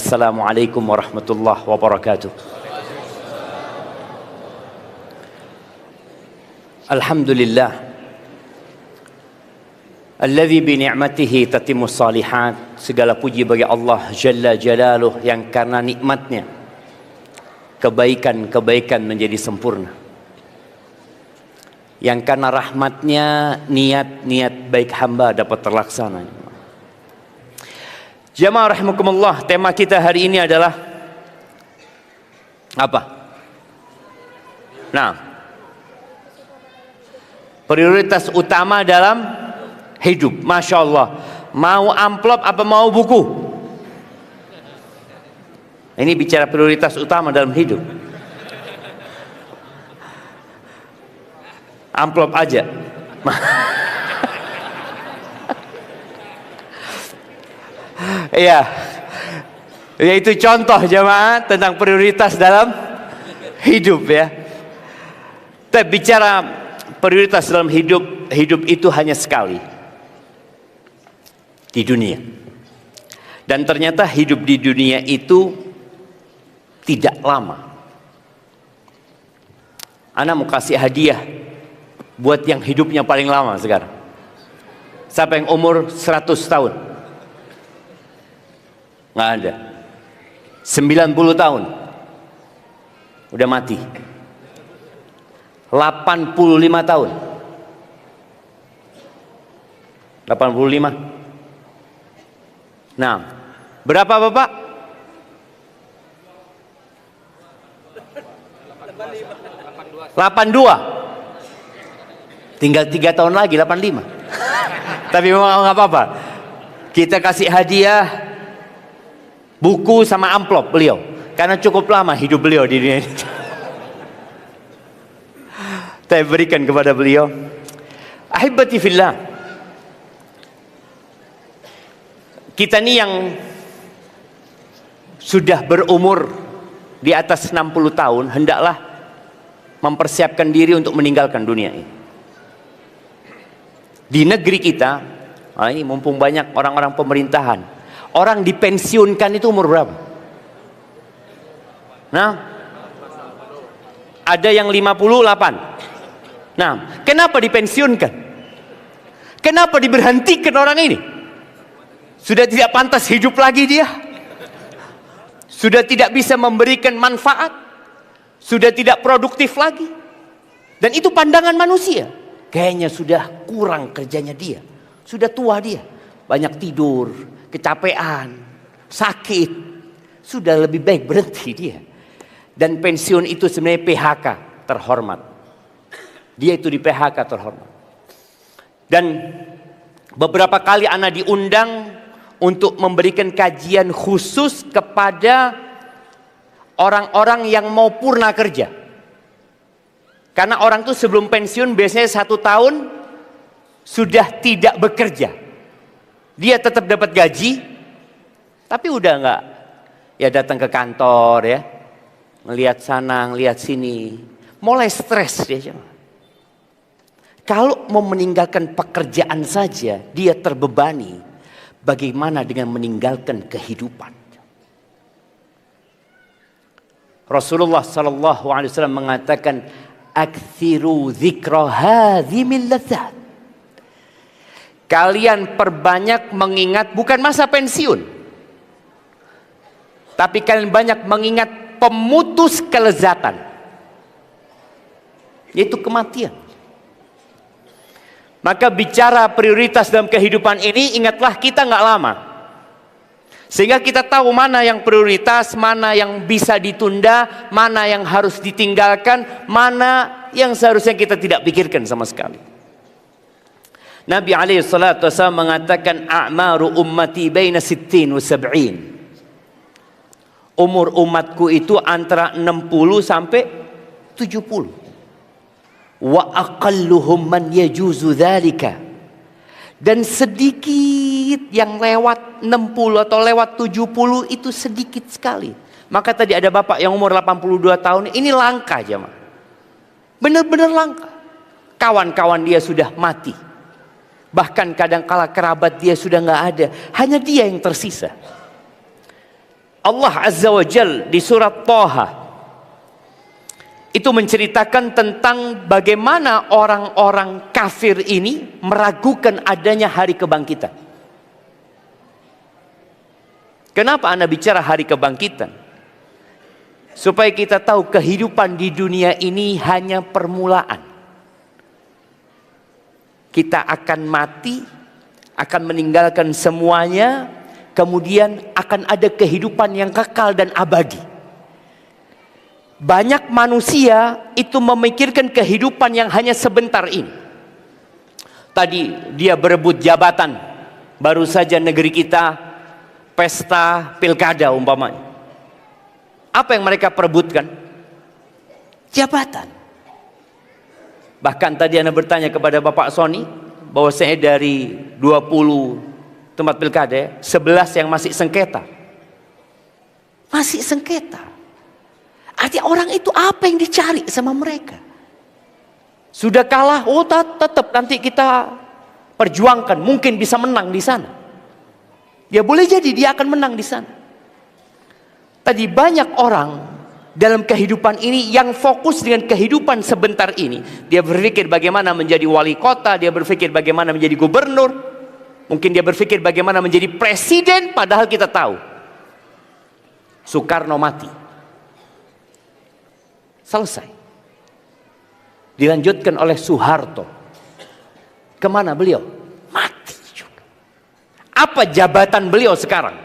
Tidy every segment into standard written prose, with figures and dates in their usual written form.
Assalamualaikum warahmatullahi wabarakatuh. Alhamdulillah alladzi bi ni'matihi tatimmus shalihat. Segala puji bagi Allah Jalla Jalaluh yang karena nikmatnya kebaikan-kebaikan menjadi sempurna, yang karena rahmatnya niat-niat baik hamba dapat terlaksana. Jamaah rahimakumullah, tema kita hari ini adalah apa? Nah, prioritas utama dalam hidup. Masya Allah, mau amplop apa mau buku? Ini bicara prioritas utama dalam hidup. Amplop aja. Iya, yaitu contoh jemaah tentang prioritas dalam hidup ya. Tapi bicara prioritas dalam hidup, hidup itu hanya sekali di dunia. Dan ternyata hidup di dunia itu tidak lama. Ana mau kasih hadiah buat yang hidupnya paling lama sekarang. Siapa yang umur 100 tahun? Nggak ada. 90 tahun udah mati. 85 tahun. 85. Nah, berapa Bapak? 82. Tinggal 3 tahun lagi 85. Tapi memang nggak apa-apa. Kita kasih hadiah buku sama amplop beliau, karena cukup lama hidup beliau di dunia ini. Saya berikan kepada beliau. Ahibati fillah, kita ini yang sudah berumur di atas 60 tahun hendaklah mempersiapkan diri untuk meninggalkan dunia ini. Di negeri kita, ini mumpung banyak orang-orang pemerintahan, orang dipensiunkan itu umur berapa? Nah, ada yang 58. Nah, kenapa dipensiunkan? Kenapa diberhentikan orang ini? Sudah tidak pantas hidup lagi dia. Sudah tidak bisa memberikan manfaat. Sudah tidak produktif lagi. Dan itu pandangan manusia. Kayaknya sudah kurang kerjanya dia. Sudah tua dia. Banyak tidur, kecapean, sakit. Sudah lebih baik berhenti dia. Dan pensiun itu sebenarnya PHK terhormat. Dia itu di PHK terhormat. Dan beberapa kali ana diundang untuk memberikan kajian khusus kepada orang-orang yang mau purna kerja. Karena orang itu sebelum pensiun biasanya 1 tahun sudah tidak bekerja. Dia tetap dapat gaji, tapi udah enggak ya datang ke kantor ya, ngelihat sana, ngelihat sini, mulai stres dia. Kalau mau meninggalkan pekerjaan saja dia terbebani, bagaimana dengan meninggalkan kehidupan? Rasulullah sallallahu alaihi wasallam mengatakan, "Aktsiru dzikra hadzimil ladzat." Kalian perbanyak mengingat bukan masa pensiun, tapi kalian banyak mengingat pemutus kelezatan, yaitu kematian. Maka bicara prioritas dalam kehidupan ini, ingatlah kita nggak lama. Sehingga kita tahu mana yang prioritas, mana yang bisa ditunda, mana yang harus ditinggalkan, mana yang seharusnya kita tidak pikirkan sama sekali. Nabi alaihissalatu wassalam mengatakan, a'maru ummati baina 60 wa 70. Umur umatku itu antara 60 sampai 70. Wa aqalluhum man yajuzu dzalika. Dan sedikit yang lewat 60 atau lewat 70 itu sedikit sekali. Maka tadi ada bapak yang umur 82 tahun, ini langka jemaah. Benar-benar langka. Kawan-kawan dia sudah mati. Bahkan kadang kala kerabat dia sudah nggak ada, hanya dia yang tersisa. Allah Azza wa Jal di surat Thaha itu menceritakan tentang bagaimana orang-orang kafir ini meragukan adanya hari kebangkitan. Kenapa Anda bicara hari kebangkitan? Supaya kita tahu kehidupan di dunia ini hanya permulaan. Kita akan mati, akan meninggalkan semuanya, kemudian akan ada kehidupan yang kekal dan abadi. Banyak manusia itu memikirkan kehidupan yang hanya sebentar ini. Tadi dia berebut jabatan. Baru saja negeri kita pesta pilkada umpamanya. Apa yang mereka perebutkan? Jabatan. Bahkan tadi Anda bertanya kepada Bapak Sony, bahwa saya dari 20 tempat pilkada, 11 yang masih sengketa. Masih sengketa. Artinya orang itu apa yang dicari sama mereka? Sudah kalah, oh tetap nanti kita perjuangkan, mungkin bisa menang di sana. Ya boleh jadi dia akan menang di sana. Tadi banyak orang dalam kehidupan ini yang fokus dengan kehidupan sebentar ini. Dia berpikir bagaimana menjadi wali kota, dia berpikir bagaimana menjadi gubernur, mungkin dia berpikir bagaimana menjadi presiden, padahal kita tahu Soekarno mati. Selesai. Dilanjutkan oleh Soeharto. Kemana beliau? Mati juga. Apa jabatan beliau sekarang?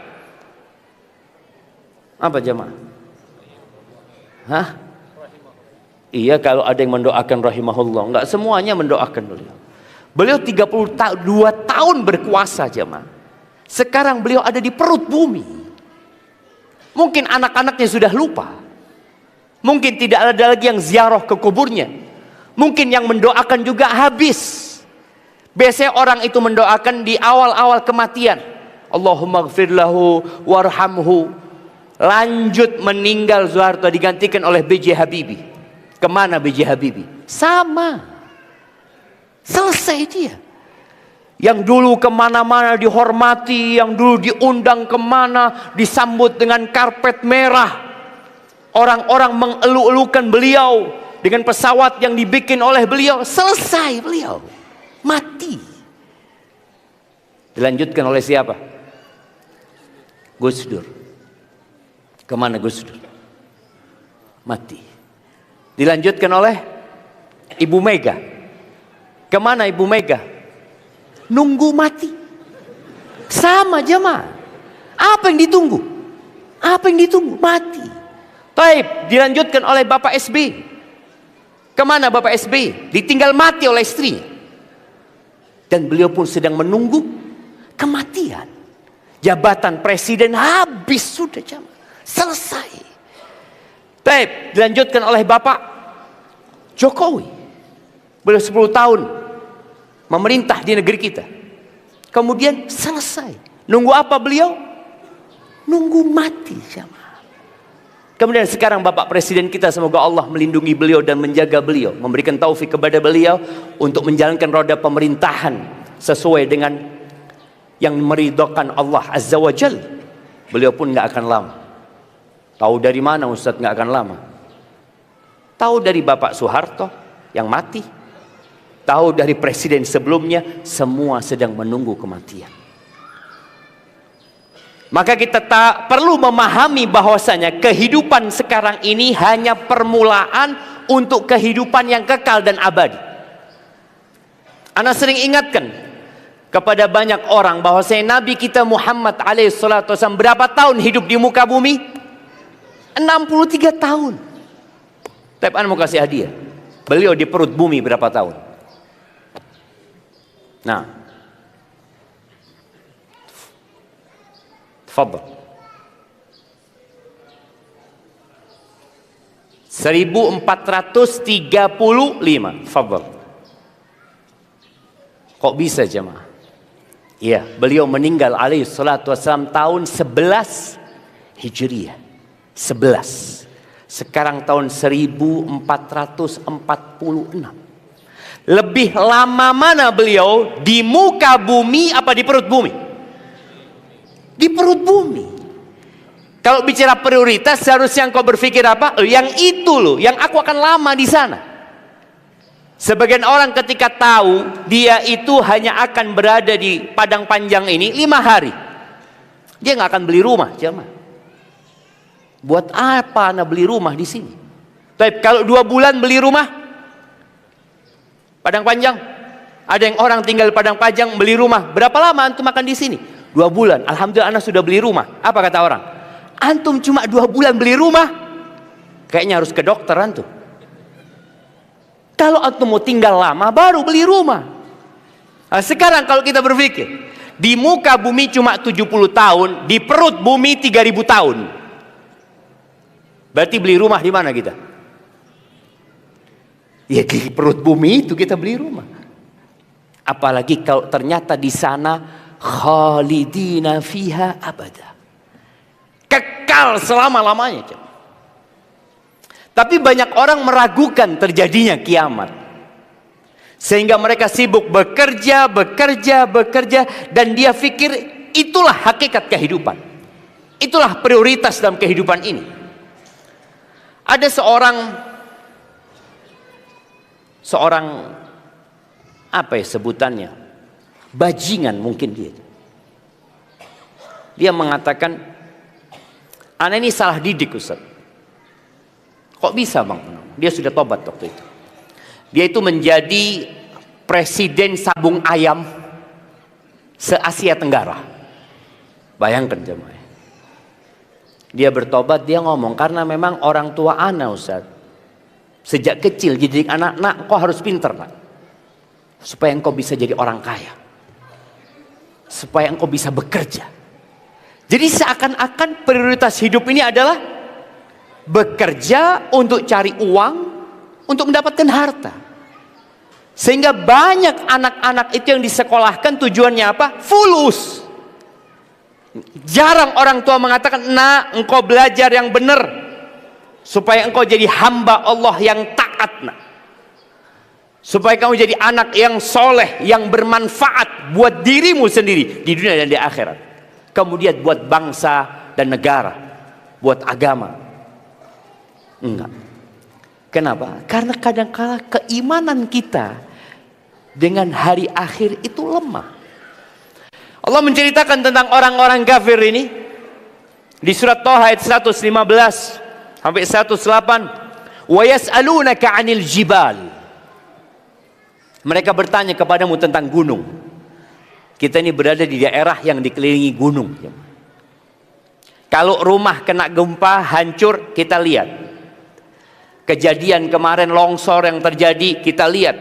Apa jemaah? Hah? Iya, kalau ada yang mendoakan rahimahullah. Enggak semuanya mendoakan beliau. Beliau 32 tahun berkuasa jemaah. Sekarang beliau ada di perut bumi. Mungkin anak-anaknya sudah lupa. Mungkin tidak ada lagi yang ziarah ke kuburnya. Mungkin yang mendoakan juga habis. Biasanya orang itu mendoakan di awal-awal kematian. Allahumma gfir lahu warhamhu. Lanjut meninggal Soeharto digantikan oleh B.J. Habibie. Kemana B.J. Habibie? Sama. Selesai dia. Yang dulu kemana-mana dihormati, yang dulu diundang kemana, disambut dengan karpet merah. Orang-orang mengeluk-elukan beliau dengan pesawat yang dibikin oleh beliau. Selesai beliau. Mati. Dilanjutkan oleh siapa? Gus Dur. Kemana Gus Dur? Mati. Dilanjutkan oleh Ibu Mega. Kemana Ibu Mega? Nunggu mati. Sama jemaah. Apa yang ditunggu? Apa yang ditunggu? Mati. Taib, dilanjutkan oleh Bapak SB. Kemana Bapak SB? Ditinggal mati oleh istri. Dan beliau pun sedang menunggu kematian. Jabatan presiden habis sudah jam. Selesai. Taib, dilanjutkan oleh Bapak Jokowi. Beliau 10 tahun memerintah di negeri kita. Kemudian selesai. Nunggu apa beliau? Nunggu mati jamaah. Kemudian sekarang Bapak Presiden kita, semoga Allah melindungi beliau dan menjaga beliau, memberikan taufik kepada beliau untuk menjalankan roda pemerintahan sesuai dengan yang meridhokan Allah Azza wa Jal. Beliau pun nggak akan lama. Tahu dari mana Ustadz nggak akan lama? Tahu dari Bapak Soeharto yang mati. Tahu dari presiden sebelumnya, semua sedang menunggu kematian. Maka kita tak perlu memahami bahwasanya kehidupan sekarang ini hanya permulaan untuk kehidupan yang kekal dan abadi. Ana sering ingatkan kepada banyak orang bahwasanya Nabi kita Muhammad alaihissalatu wasallam berapa tahun hidup di muka bumi? 63 tahun. Tapi Ana mau kasih hadiah. Beliau di perut bumi berapa tahun? Nah, tafadhal. 1435. Tafadhal. Kok bisa jemaah? Iya, beliau meninggal alaihi salatu wassalam tahun 11 Hijriah. 11. Sekarang tahun 1446. Lebih lama mana beliau di muka bumi apa di perut bumi? Di perut bumi. Kalau bicara prioritas, seharusnya engkau berpikir apa? Yang itu loh, yang aku akan lama di sana. Sebagian orang ketika tahu dia itu hanya akan berada di Padang Panjang ini 5 hari, dia nggak akan beli rumah, jemaah. Buat apa anda beli rumah di sini? Tapi kalau 2 bulan beli rumah Padang Panjang, ada yang orang tinggal di Padang Panjang beli rumah. Berapa lama antum makan di sini? 2 bulan. Alhamdulillah anda sudah beli rumah. Apa kata orang? Antum cuma 2 bulan beli rumah, kayaknya harus ke dokter antum. Kalau antum mau tinggal lama baru beli rumah. Nah, sekarang kalau kita berpikir di muka bumi cuma 70 tahun, di perut bumi 3000 tahun. Berarti beli rumah di mana kita? Ya di perut bumi itu kita beli rumah. Apalagi kalau ternyata di sana khalidina fiha abada. Kekal selama-lamanya. Tapi banyak orang meragukan terjadinya kiamat. Sehingga mereka sibuk bekerja, dan dia pikir itulah hakikat kehidupan. Itulah prioritas dalam kehidupan ini. Ada seorang apa ya sebutannya? Bajingan mungkin dia. Dia mengatakan, "Ana ini salah didik, Ustaz." Kok bisa bang? Dia sudah tobat waktu itu. Dia itu menjadi presiden sabung ayam se-Asia Tenggara. Bayangkan jemaah. Dia bertobat, dia ngomong, karena memang orang tua ana Ustaz, sejak kecil dididik anak, nak kau harus pinter nak, supaya engkau bisa jadi orang kaya, supaya engkau bisa bekerja. Jadi seakan-akan prioritas hidup ini adalah bekerja untuk cari uang, untuk mendapatkan harta. Sehingga banyak anak-anak itu yang disekolahkan tujuannya apa? Fulus. Jarang orang tua mengatakan, "Nak, engkau belajar yang benar supaya engkau jadi hamba Allah yang taat, nak. Supaya kamu jadi anak yang soleh, yang bermanfaat buat dirimu sendiri di dunia dan di akhirat. Kemudian buat bangsa dan negara, buat agama." Enggak. Kenapa? Karena kadang-kala keimanan kita dengan hari akhir itu lemah. Allah menceritakan tentang orang-orang kafir ini di surat Thaha ayat 115 sampai 108. Wa yas'alunaka 'anil jibal. Mereka bertanya kepadamu tentang gunung. Kita ini berada di daerah yang dikelilingi gunung. Kalau rumah kena gempa hancur, kita lihat. Kejadian kemarin longsor yang terjadi, kita lihat.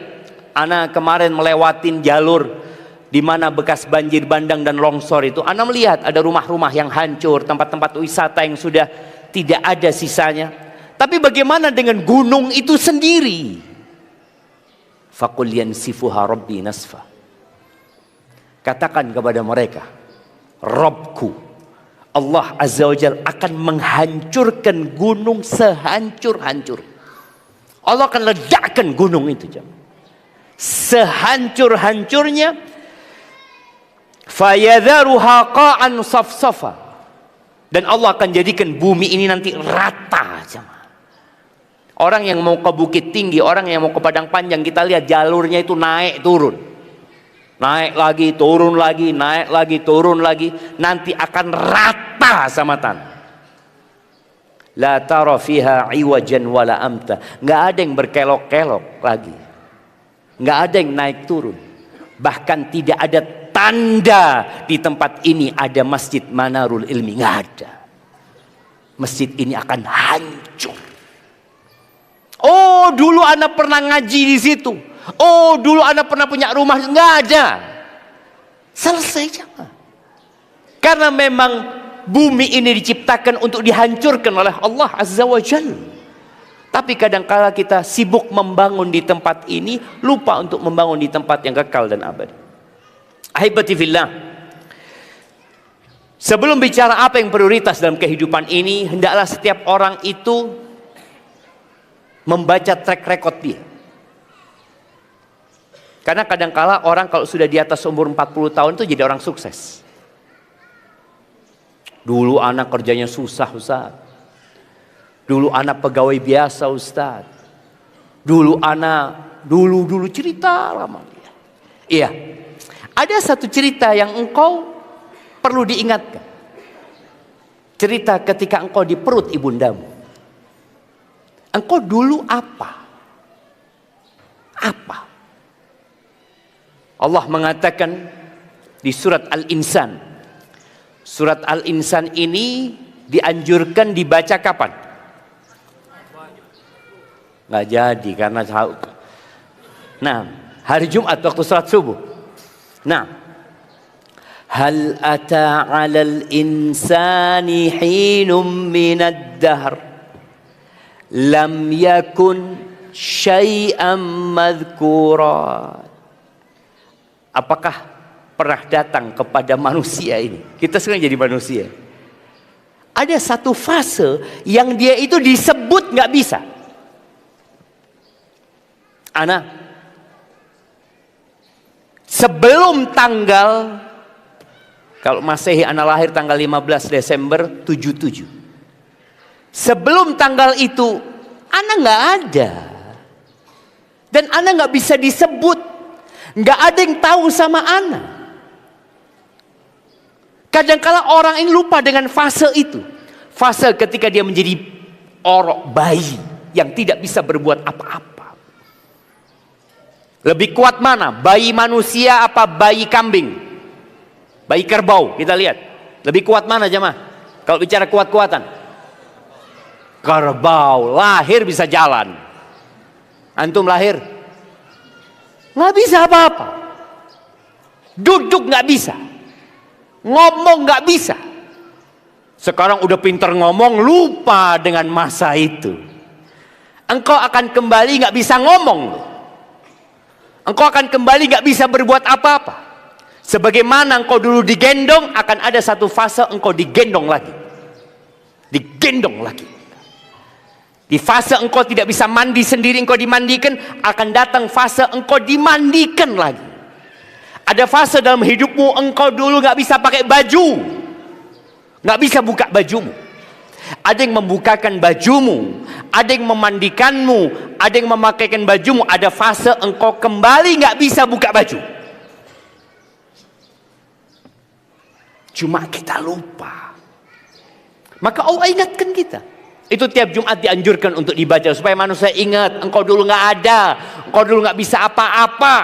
Ana kemarin melewatin jalur di mana bekas banjir bandang dan longsor itu. Ana melihat ada rumah-rumah yang hancur, tempat-tempat wisata yang sudah tidak ada sisanya. Tapi bagaimana dengan gunung itu sendiri? Faqul yansifuha rabbi nasfa. Katakan kepada mereka, Rabbku Allah Azza wa Jalla akan menghancurkan gunung sehancur-hancur. Allah akan ledakkan gunung itu, sehancur-hancurnya. Fayadharuha qa'an safsafa. Dan Allah akan jadikan bumi ini nanti rata, jemaah. Orang yang mau ke Bukit Tinggi, orang yang mau ke Padang Panjang, kita lihat jalurnya itu naik turun. Naik lagi, turun lagi, naik lagi, turun lagi. Nanti akan rata sama tanah. La tara fiha iwajan wala amta. Nggak ada yang berkelok-kelok lagi. Nggak ada yang naik turun. Bahkan tidak ada tanda di tempat ini ada Masjid Manarul Ilmi. Nggak ada. Masjid ini akan hancur. Oh, dulu anak pernah ngaji di situ. Oh, dulu anak pernah punya rumah. Nggak ada. Selesai jangan. Karena memang bumi ini diciptakan untuk dihancurkan oleh Allah Azza wa Jalla. Tapi kadangkala kita sibuk membangun di tempat ini, lupa untuk membangun di tempat yang kekal dan abadi. Ahibati fillah. Sebelum bicara apa yang prioritas dalam kehidupan ini, hendaklah setiap orang itu membaca track record dia. Karena kadangkala orang kalau sudah di atas umur 40 tahun itu jadi orang sukses. Dulu anak kerjanya susah Ustaz. Dulu anak pegawai biasa Ustaz. Dulu cerita lama. Iya. Ada satu cerita yang engkau perlu diingatkan. Cerita ketika engkau di perut ibundamu. Engkau dulu apa? Apa? Allah mengatakan di surat Al-Insan. Surat Al-Insan ini dianjurkan dibaca kapan? Nggak jadi karena hari Jumat waktu salat subuh. Hal ata 'alal insani hinum minad dahr lam yakun syai'an madhkura. Apakah pernah datang kepada manusia ini? Kita sekarang jadi manusia. Ada satu fase yang dia itu disebut nggak bisa. Ana, sebelum tanggal, kalau Masehi ana lahir tanggal 15 Desember 77. Sebelum tanggal itu ana nggak ada. Dan ana nggak bisa disebut. Nggak ada yang tahu sama ana. Kadang-kala orang ini lupa dengan fase itu. Fase ketika dia menjadi orok bayi yang tidak bisa berbuat apa-apa. Lebih kuat mana? Bayi manusia apa bayi kambing? Bayi kerbau, kita lihat. Lebih kuat mana jemaah? Kalau bicara kuat-kuatan. Kerbau, lahir bisa jalan. Antum lahir nggak bisa apa-apa. Duduk nggak bisa. Ngomong nggak bisa. Sekarang udah pinter ngomong, lupa dengan masa itu. Engkau akan kembali nggak bisa ngomong. Engkau akan kembali nggak bisa berbuat apa-apa. Sebagaimana engkau dulu digendong, akan ada satu fase engkau digendong lagi. Digendong lagi. Di fase engkau tidak bisa mandi sendiri, engkau dimandikan, akan datang fase engkau dimandikan lagi. Ada fase dalam hidupmu engkau dulu nggak bisa pakai baju, nggak bisa buka bajumu. Ada yang membukakan bajumu, ada yang memandikanmu, ada yang memakaikan bajumu. Ada fase engkau kembali nggak bisa buka baju. Cuma kita lupa. Maka Allah ingatkan kita. Itu tiap Jumat dianjurkan untuk dibaca supaya manusia ingat, engkau dulu nggak ada, engkau dulu nggak bisa apa-apa,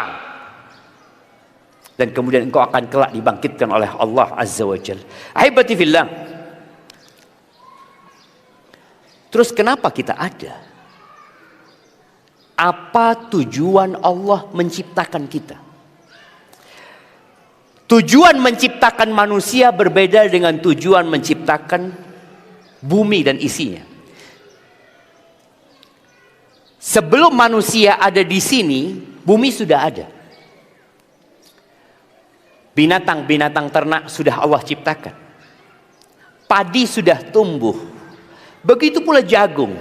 dan kemudian engkau akan kelak dibangkitkan oleh Allah Azza wa Jalla. Ahibati fillah. Terus kenapa kita ada? Apa tujuan Allah menciptakan kita? Tujuan menciptakan manusia berbeda dengan tujuan menciptakan bumi dan isinya. Sebelum manusia ada di sini, bumi sudah ada. Binatang-binatang ternak sudah Allah ciptakan. Padi sudah tumbuh. Begitu pula jagung.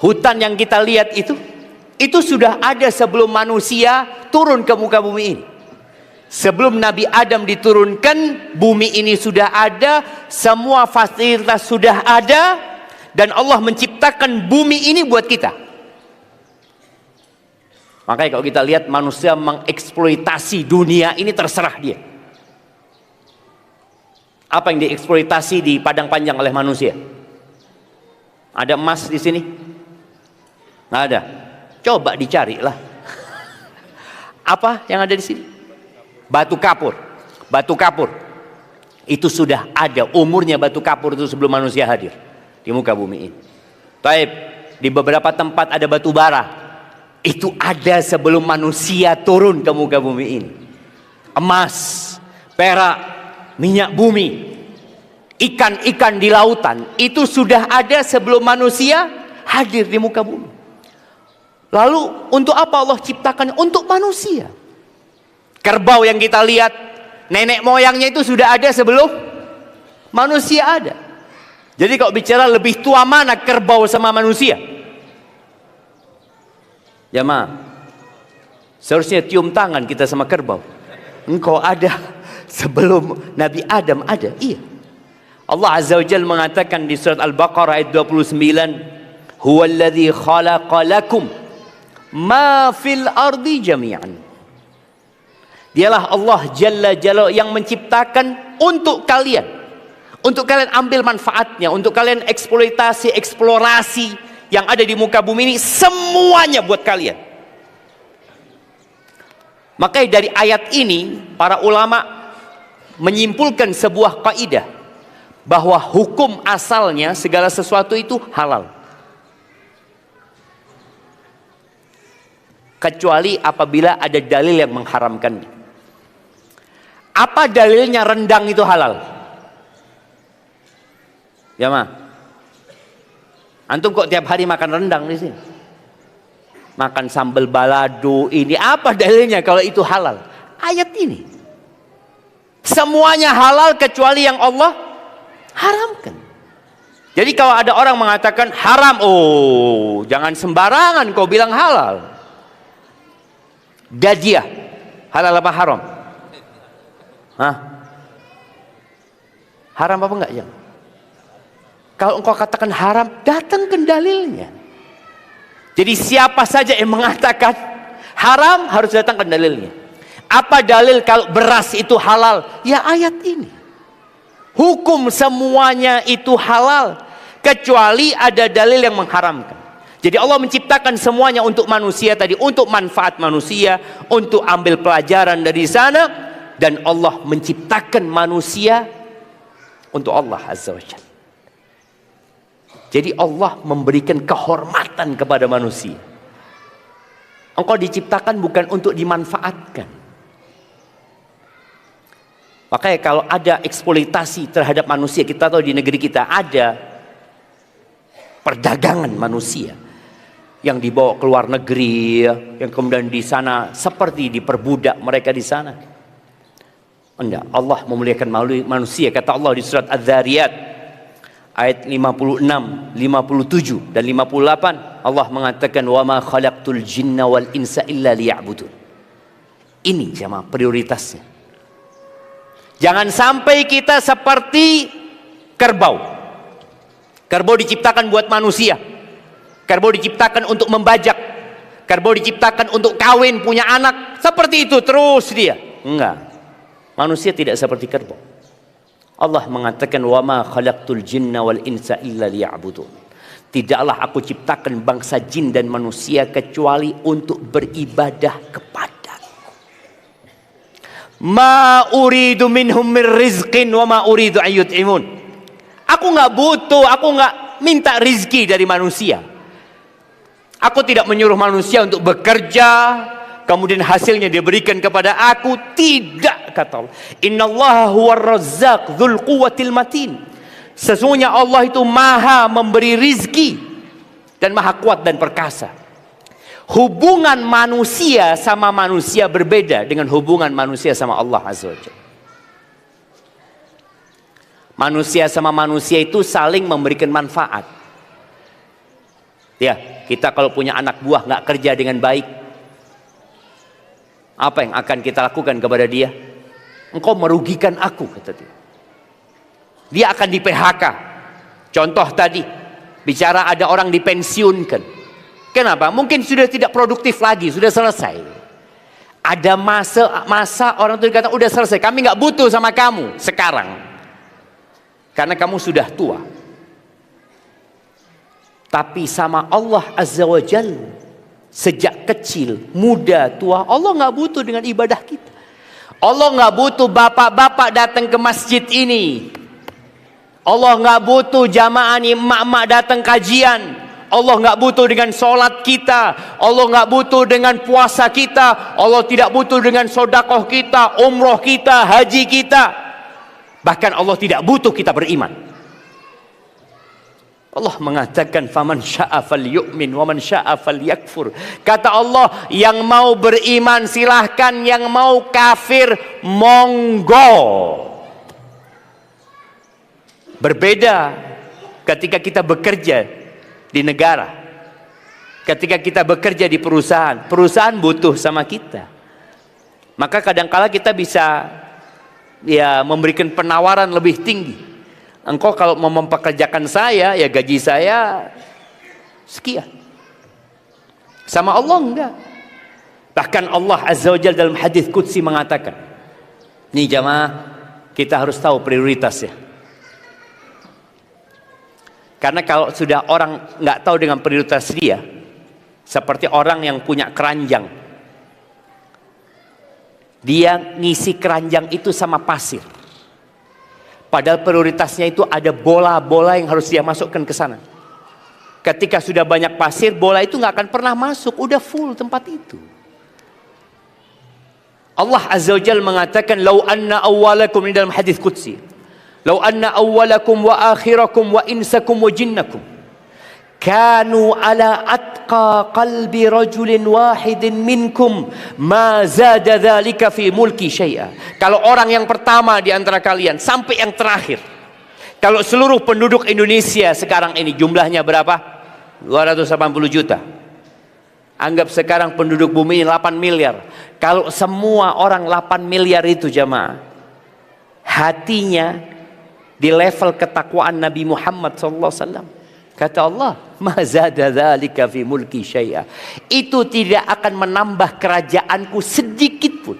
Hutan yang kita lihat itu sudah ada sebelum manusia turun ke muka bumi ini. Sebelum Nabi Adam diturunkan, bumi ini sudah ada, semua fasilitas sudah ada, dan Allah menciptakan bumi ini buat kita. Makanya kalau kita lihat manusia mengeksploitasi dunia ini, terserah dia. Apa yang dieksploitasi di padang panjang oleh manusia? Ada emas di sini? Nggak ada. Coba dicarilah. Apa yang ada di sini? Batu kapur. Batu kapur. Itu sudah ada. Umurnya batu kapur itu sebelum manusia hadir di muka bumi ini. Taib, di beberapa tempat ada batu bara. Itu ada sebelum manusia turun ke muka bumi ini. Emas, perak, minyak bumi, ikan-ikan di lautan, itu sudah ada sebelum manusia hadir di muka bumi. Lalu untuk apa Allah ciptakan? Untuk manusia. Kerbau yang kita lihat, nenek moyangnya itu sudah ada sebelum manusia ada. Jadi kalau bicara lebih tua mana kerbau sama manusia? Jamaah, seharusnya cium tangan kita sama kerbau. Engkau ada sebelum Nabi Adam ada. Iya. Allah Azza wa Jalla mengatakan di surat Al-Baqarah ayat 29, huwallazi khalaqa lakum ma fil ardi jami'an. Dialah Allah Jalla Jalla yang menciptakan untuk kalian ambil manfaatnya, untuk kalian eksploitasi, eksplorasi yang ada di muka bumi ini, semuanya buat kalian. Makanya dari ayat ini para ulama menyimpulkan sebuah kaidah bahwa hukum asalnya segala sesuatu itu halal, kecuali apabila ada dalil yang mengharamkannya. Apa dalilnya rendang itu halal? Ya mah, antum kok tiap hari makan rendang di sini, makan sambal balado ini, apa dalilnya kalau itu halal? Ayat ini. Semuanya halal kecuali yang Allah haramkan. Jadi kalau ada orang mengatakan haram, oh jangan sembarangan kau bilang halal. Gajiah halal apa haram? Hah? Haram apa enggak ya? Kalau engkau katakan haram, datangkan dalilnya. Jadi siapa saja yang mengatakan haram harus datangkan dalilnya. Apa dalil kalau beras itu halal? Ya ayat ini. Hukum semuanya itu halal kecuali ada dalil yang mengharamkan. Jadi Allah menciptakan semuanya untuk manusia tadi, untuk manfaat manusia, untuk ambil pelajaran dari sana, dan Allah menciptakan manusia untuk Allah Azza wa Jalla. Jadi Allah memberikan kehormatan kepada manusia. Engkau diciptakan bukan untuk dimanfaatkan. Makanya kalau ada eksploitasi terhadap manusia, kita tahu di negeri kita ada perdagangan manusia yang dibawa ke luar negeri, yang kemudian di sana seperti diperbudak mereka di sana. Enggak, Allah memuliakan manusia. Kata Allah di surat Az-Zariyat ayat 56, 57 dan 58, Allah mengatakan wa ma khalaqtul jinna wal insa illa liya'budun. Ini jemaah prioritasnya. Jangan sampai kita seperti kerbau. Kerbau diciptakan buat manusia. Kerbau diciptakan untuk membajak. Kerbau diciptakan untuk kawin, punya anak. Seperti itu terus dia. Enggak. Manusia tidak seperti kerbau. Allah mengatakan wa ma khalaqtul jinna wal insa illa liya'budun. Tidaklah aku ciptakan bangsa jin dan manusia kecuali untuk beribadah kepadaku. Ma uridu minhum min rizqin wa ma uridu ayyut'imun. Aku enggak butuh, aku enggak minta rizki dari manusia. Aku tidak menyuruh manusia untuk bekerja kemudian hasilnya diberikan kepada aku. Tidak, kata Allah. Innallaha huwar razzaq dzul quwwatil matin. Sesungguhnya Allah itu maha memberi rizki dan maha kuat dan perkasa. Hubungan manusia sama manusia berbeda dengan hubungan manusia sama Allah Azza wa Jalla. Manusia sama manusia itu saling memberikan manfaat. Ya, kita kalau punya anak buah nggak kerja dengan baik, apa yang akan kita lakukan kepada dia? Engkau merugikan aku, kata dia. Dia akan di PHK. Contoh tadi, bicara ada orang dipensiunkan. Kenapa? Mungkin sudah tidak produktif lagi, sudah selesai. Ada masa orang itu dikatakan udah selesai, kami nggak butuh sama kamu sekarang, karena kamu sudah tua. Tapi sama Allah Azza wa Jalla, sejak kecil, muda, tua, Allah nggak butuh dengan ibadah kita. Allah nggak butuh bapak-bapak datang ke masjid ini. Allah nggak butuh jamaah nih, emak-emak datang kajian. Allah nggak butuh dengan sholat kita. Allah nggak butuh dengan puasa kita. Allah tidak butuh dengan sodakoh kita, umroh kita, haji kita. Bahkan Allah tidak butuh kita beriman. Allah mengatakan faman syaa falyu'min wa man syaa falyakfur. Kata Allah, yang mau beriman silahkan, yang mau kafir monggo. Berbeda ketika kita bekerja di negara, ketika kita bekerja di perusahaan. Perusahaan butuh sama kita, maka kadangkala kita bisa ya memberikan penawaran lebih tinggi. Engkau kalau mau mempekerjakan saya, ya gaji saya sekian. Sama Allah enggak. Bahkan Allah Azza wa Jalla dalam hadis qudsi mengatakan, nih jamaah, kita harus tahu prioritasnya. Karena kalau sudah orang nggak tahu dengan prioritas dia, seperti orang yang punya keranjang, dia ngisi keranjang itu sama pasir. Padahal prioritasnya itu ada bola-bola yang harus dia masukkan ke sana. Ketika sudah banyak pasir, bola itu nggak akan pernah masuk, udah full tempat itu. Allah Azza wa Jalla mengatakan, "Lau anna awwalakum," ini dalam hadis qudsi. "Lau anna awwalakum wa akhirakum wa insakum wa jinnakum kanu ala atqa qalbi rajulin wahidin minkum ma zada dzalika fi mulki syai'a." Kalau orang yang pertama di antara kalian sampai yang terakhir, kalau seluruh penduduk Indonesia sekarang ini jumlahnya berapa? 280 juta. Anggap sekarang penduduk bumi ini 8 miliar. Kalau semua orang 8 miliar itu jamaah, hatinya di level ketakwaan Nabi Muhammad SAW, kata Allah, "Ma zada dzalika fi mulki syai'a." Itu tidak akan menambah kerajaanku sedikit pun.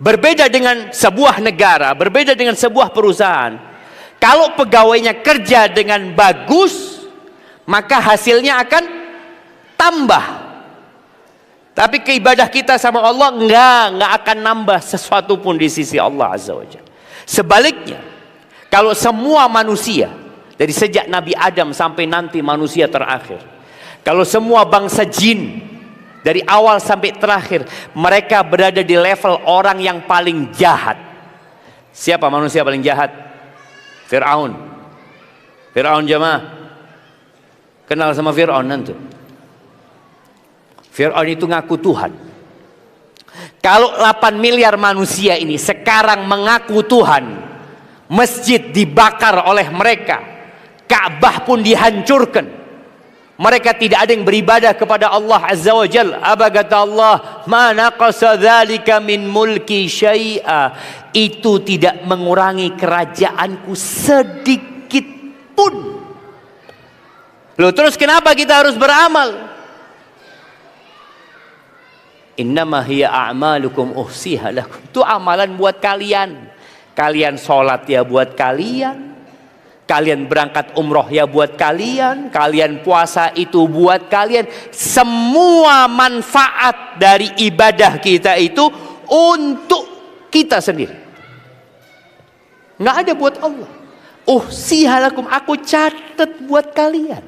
Berbeda dengan sebuah negara, berbeda dengan sebuah perusahaan. Kalau pegawainya kerja dengan bagus, maka hasilnya akan tambah. Tapi keibadah kita sama Allah enggak akan nambah sesuatu pun di sisi Allah Azza wa Jalla. Sebaliknya, kalau semua manusia dari sejak Nabi Adam sampai nanti manusia terakhir, kalau semua bangsa jin dari awal sampai terakhir mereka berada di level orang yang paling jahat. Siapa manusia paling jahat? Fir'aun. Fir'aun jamaah. Kenal sama Fir'aun nanti. Fir'aun itu ngaku Tuhan. Kalau 8 miliar manusia ini sekarang mengaku Tuhan, masjid dibakar oleh mereka, Ka'bah pun dihancurkan, mereka tidak ada yang beribadah kepada Allah Azza wa Jalla. Apa kata Allah? "Ma naqasa dzalika min mulki syai'a." Itu tidak mengurangi kerajaanku sedikit pun. Loh, terus kenapa kita harus beramal? Innama hiya a'malukum uhsiha lakum. Itu amalan buat kalian. Kalian sholat ya buat kalian. Kalian berangkat umroh ya buat kalian. Kalian puasa itu buat kalian. Semua manfaat dari ibadah kita itu untuk kita sendiri. Nggak ada buat Allah. Uhsihalakum, aku catat buat kalian.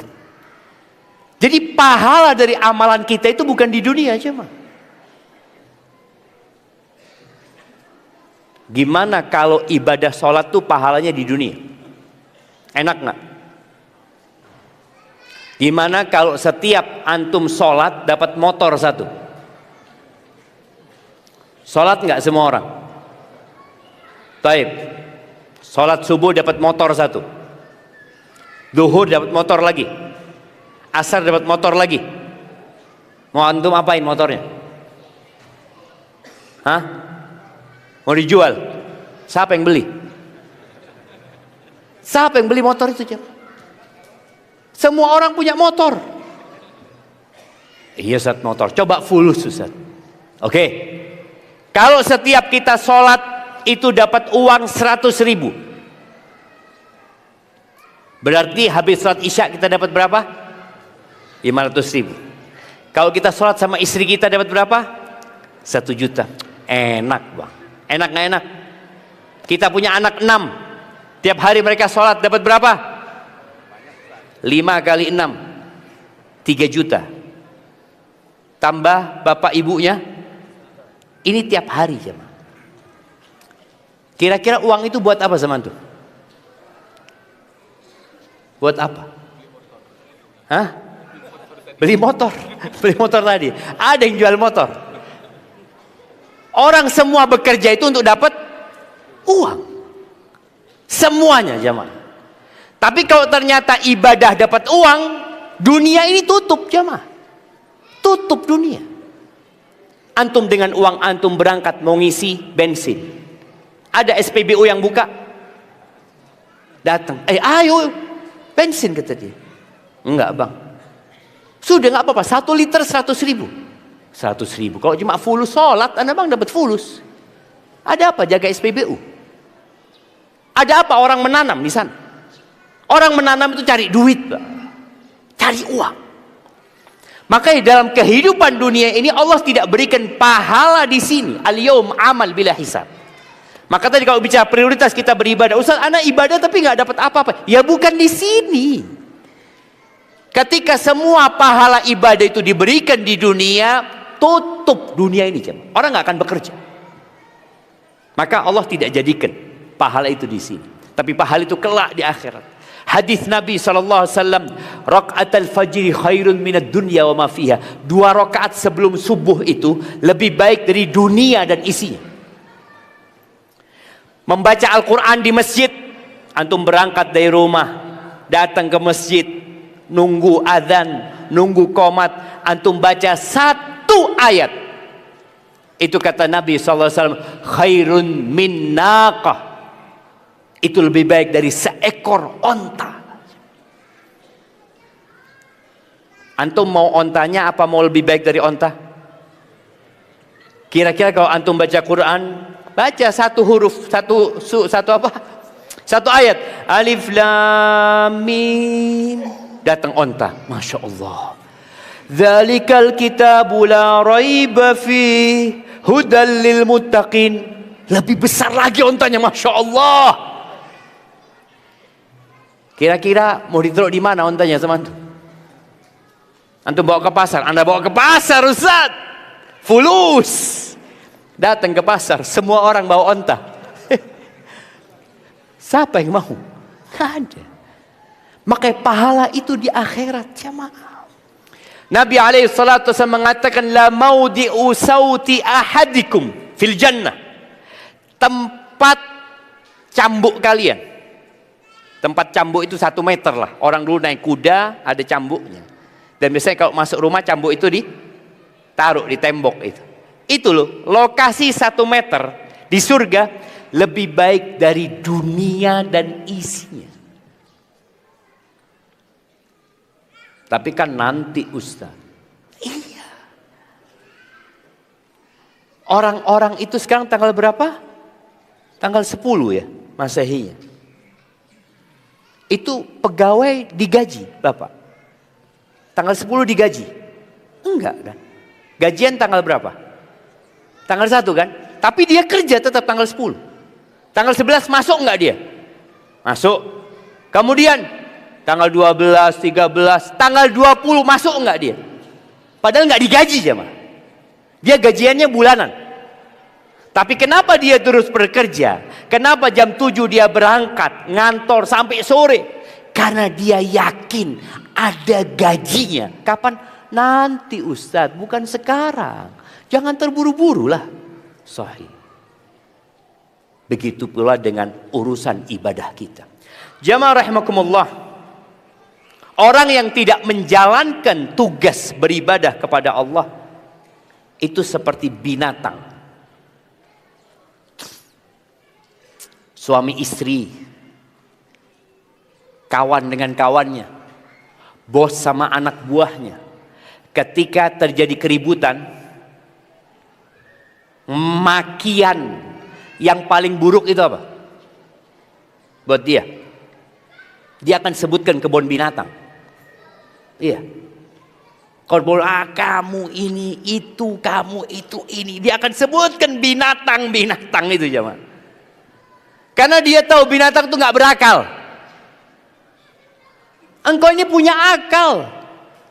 Jadi pahala dari amalan kita itu bukan di dunia aja mah. Gimana kalau ibadah sholat tuh pahalanya di dunia? Enak nggak? Gimana kalau setiap antum sholat dapat motor satu? Sholat nggak semua orang? Taib. Sholat subuh dapat motor satu. Duhur dapat motor lagi. Asar dapat motor lagi. Mau antum apain motornya? Hah? Mau dijual? Siapa yang beli? Siapa yang beli motor itu? Semua orang punya motor. Iya Ustaz, motor. Coba fulus Ustaz. Oke. Kalau setiap kita sholat itu dapat uang 100.000, berarti habis sholat isya kita dapat berapa? 500.000. Kalau kita sholat sama istri kita dapat berapa? 1 juta. Enak bang. Enak gak enak? Kita punya anak 6, tiap hari mereka sholat dapat berapa? 5 kali 6 3 juta. Tambah bapak ibunya, ini tiap hari jemaah. Kira-kira uang itu buat apa sama antum? Buat apa? Hah? Beli motor. Beli motor tadi. Ada yang jual motor. Orang semua bekerja itu untuk dapat uang. Semuanya jemaah. Tapi kalau ternyata ibadah dapat uang, dunia ini tutup jemaah. Tutup dunia. Antum dengan uang antum berangkat mau ngisi bensin. Ada SPBU yang buka? Datang, ayo bensin kata dia. Enggak bang, sudah nggak apa-apa, 1 liter 100.000. 100.000, kalau cuma fulus sholat Anda bang dapat fulus. Ada apa jaga SPBU? Ada apa orang menanam di sana? Orang menanam itu cari duit bang, cari uang. Makanya dalam kehidupan dunia ini Allah tidak berikan pahala di sini. Al-yaum amal bila hisab. Maka tadi kalau bicara prioritas kita beribadah, Ustaz, anak ibadah tapi nggak dapat apa-apa. Ya bukan di sini. Ketika semua pahala ibadah itu diberikan di dunia, tutup dunia ini, orang nggak akan bekerja. Maka Allah tidak jadikan pahala itu di sini, tapi pahala itu kelak di akhirat. Hadis Nabi SAW, rakaatul fajri khairun minad dunya wa ma fiha. 2 rakaat sebelum subuh itu lebih baik dari dunia dan isinya. Membaca Al-Quran di masjid, antum berangkat dari rumah, datang ke masjid, nunggu azan, nunggu qomat, antum baca 1 ayat. Itu kata Nabi SAW, khairun min naqah. Itu lebih baik dari seekor onta. Antum mau ontanya apa mau lebih baik dari onta? Kira-kira kalau antum baca Quran, baca 1 huruf, satu ayat, alif lam mim, datang onta, masya Allah. Dzalikal kitabu la raiba fi hudal lil muttaqin. Lebih besar lagi ontanya, masya Allah. Kira-kira mau ditaruh di mana ontanya sama antum? Antum bawa ke pasar, Anda bawa ke pasar Ustaz, fulus. Datang ke pasar, semua orang bawa onta. Siapa yang mau? Nggak ada. Makanya pahala itu di akhirat, jamaah. Nabi SAW mengatakan, la maudi'u sauti ahadikum fil jannah. Tempat cambuk kalian. Tempat cambuk itu 1 meter lah. Orang dulu naik kuda, ada cambuknya. Dan biasanya kalau masuk rumah, cambuk itu ditaruh di tembok itu. Itu loh, lokasi 1 meter di surga lebih baik dari dunia dan isinya. Tapi kan nanti Ustaz. Iya. Orang-orang itu sekarang tanggal berapa? Tanggal 10 ya, Masehinya. Itu pegawai digaji, Bapak. Tanggal 10 digaji. Enggak kan? Gajian tanggal berapa? Tanggal 1 kan? Tapi dia kerja tetap tanggal 10. Tanggal 11 masuk enggak dia? Masuk. Kemudian tanggal 12, 13, tanggal 20 masuk enggak dia? Padahal enggak digaji jemaah. Dia gajiannya bulanan. Tapi kenapa dia terus bekerja? Kenapa jam 7 dia berangkat, ngantor sampai sore? Karena dia yakin ada gajinya. Kapan? Nanti Ustadz, bukan sekarang. Jangan terburu-buru lah. Sahih. Begitu pula dengan urusan ibadah kita. Jamaah rahimakumullah. Orang yang tidak menjalankan tugas beribadah kepada Allah, itu seperti binatang. Suami istri, kawan dengan kawannya, bos sama anak buahnya. Ketika terjadi keributan, makian yang paling buruk itu apa? Buat dia. Dia akan sebutkan kebun binatang. Iya. Kalau kamu ini, itu, kamu itu, ini. Dia akan sebutkan binatang-binatang itu jemaah. Karena dia tahu binatang itu nggak berakal. Engkau ini punya akal.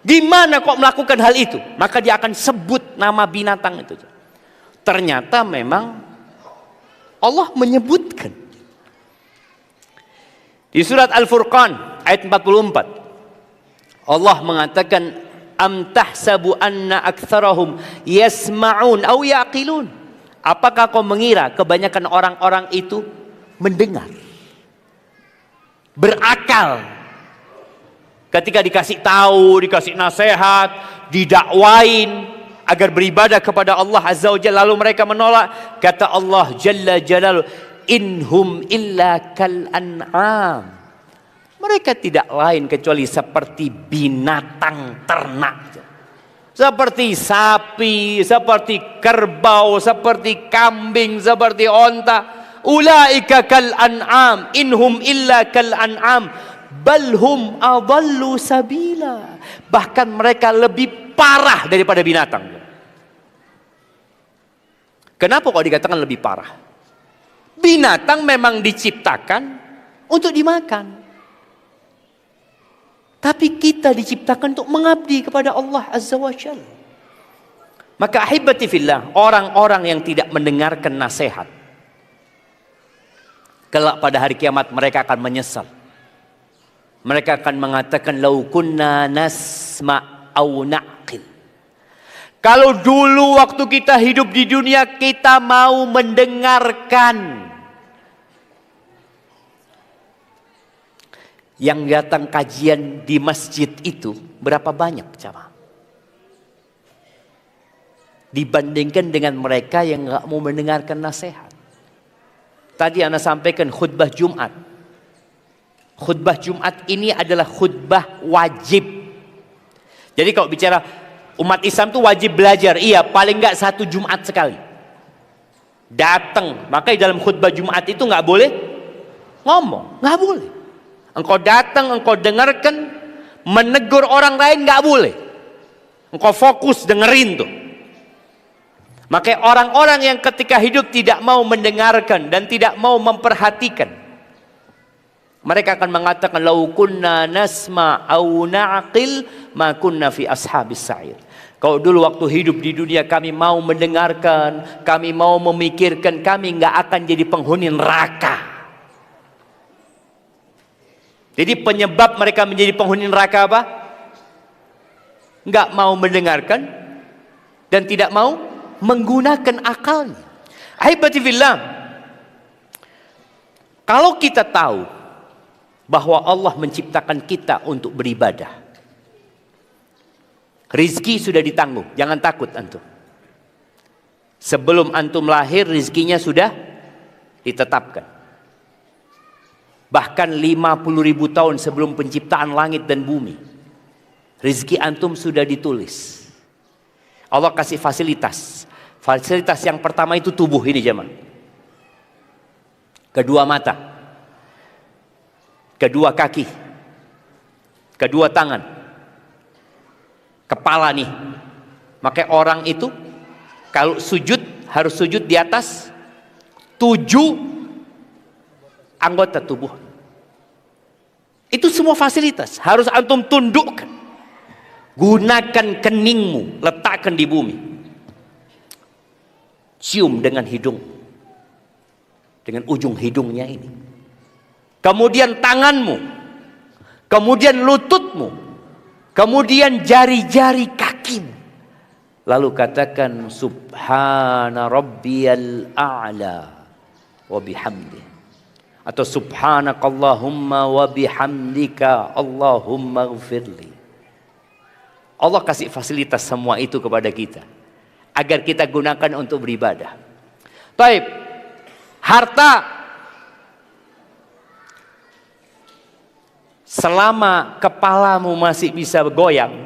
Gimana kok melakukan hal itu? Maka dia akan sebut nama binatang itu. Ternyata memang Allah menyebutkan. Di surat Al-Furqan ayat 44. Allah mengatakan, am tahsabu anna aktsarahum yasma'un aw yaqilun. Apakah kau mengira kebanyakan orang-orang itu mendengar, berakal? Ketika dikasih tahu, dikasih nasihat, didakwain agar beribadah kepada Allah Azza wa Jalla, lalu mereka menolak. Kata Allah Jalla Jalaluhu, inhum illa kal an'am. Mereka tidak lain kecuali seperti binatang ternak. Seperti sapi, seperti kerbau, seperti kambing, seperti onta. Ulaika kal an'am, inhum illa kal an'am, balhum adallu sabila. Bahkan mereka lebih parah daripada binatang. Kenapa kok dikatakan lebih parah? Binatang memang diciptakan untuk dimakan. Tapi kita diciptakan untuk mengabdi kepada Allah Azza wa Jalla. Maka ahibati fillah, orang-orang yang tidak mendengarkan nasihat, kelak pada hari kiamat mereka akan menyesal. Mereka akan mengatakan, lau kunna nasma' au na'qil. Kalau dulu waktu kita hidup di dunia kita mau mendengarkan. Yang datang kajian di masjid itu berapa banyak jamaah? Dibandingkan dengan mereka yang nggak mau mendengarkan nasihat. Tadi Ana sampaikan khutbah Jumat. Khutbah Jumat ini adalah khutbah wajib. Jadi kalau bicara umat Islam itu wajib belajar. Iya, paling nggak 1 Jumat sekali. Datang. Maka di dalam khutbah Jumat itu nggak boleh ngomong, nggak boleh. Engkau datang, engkau dengarkan, menegur orang lain nggak boleh. Engkau fokus dengerin tuh. Maka orang-orang yang ketika hidup tidak mau mendengarkan dan tidak mau memperhatikan, mereka akan mengatakan, lau kunna nasma' au na'qil ma kunna fi ashabis sa'ir. Kalau dulu waktu hidup di dunia kami mau mendengarkan, kami mau memikirkan, kami nggak akan jadi penghuni neraka. Jadi penyebab mereka menjadi penghuni neraka apa? Nggak mau mendengarkan dan tidak mau menggunakan akalnya. Ahibati fillah, kalau kita tahu bahwa Allah menciptakan kita untuk beribadah, rizki sudah ditanggung, jangan takut antum. Sebelum antum lahir rizkinya sudah ditetapkan. Bahkan 50.000 tahun sebelum penciptaan langit dan bumi, rizki antum sudah ditulis. Allah kasih fasilitas. Fasilitas yang pertama itu tubuh ini jemaah. Kedua mata, kedua kaki, kedua tangan, kepala nih. Maka orang itu kalau sujud harus sujud di atas 7 anggota tubuh. Itu semua fasilitas harus antum tundukkan. Gunakan keningmu, letakkan di bumi. Cium dengan hidung, dengan ujung hidungnya ini. Kemudian tanganmu, kemudian lututmu, kemudian jari-jari kakimu. Lalu katakan subhana rabbiyal a'la wa bihamdihi. Atau subhanakallahumma wa bihamdika Allahumma gfirli. Allah kasih fasilitas semua itu kepada kita agar kita gunakan untuk beribadah. Taib, harta selama kepalamu masih bisa goyang,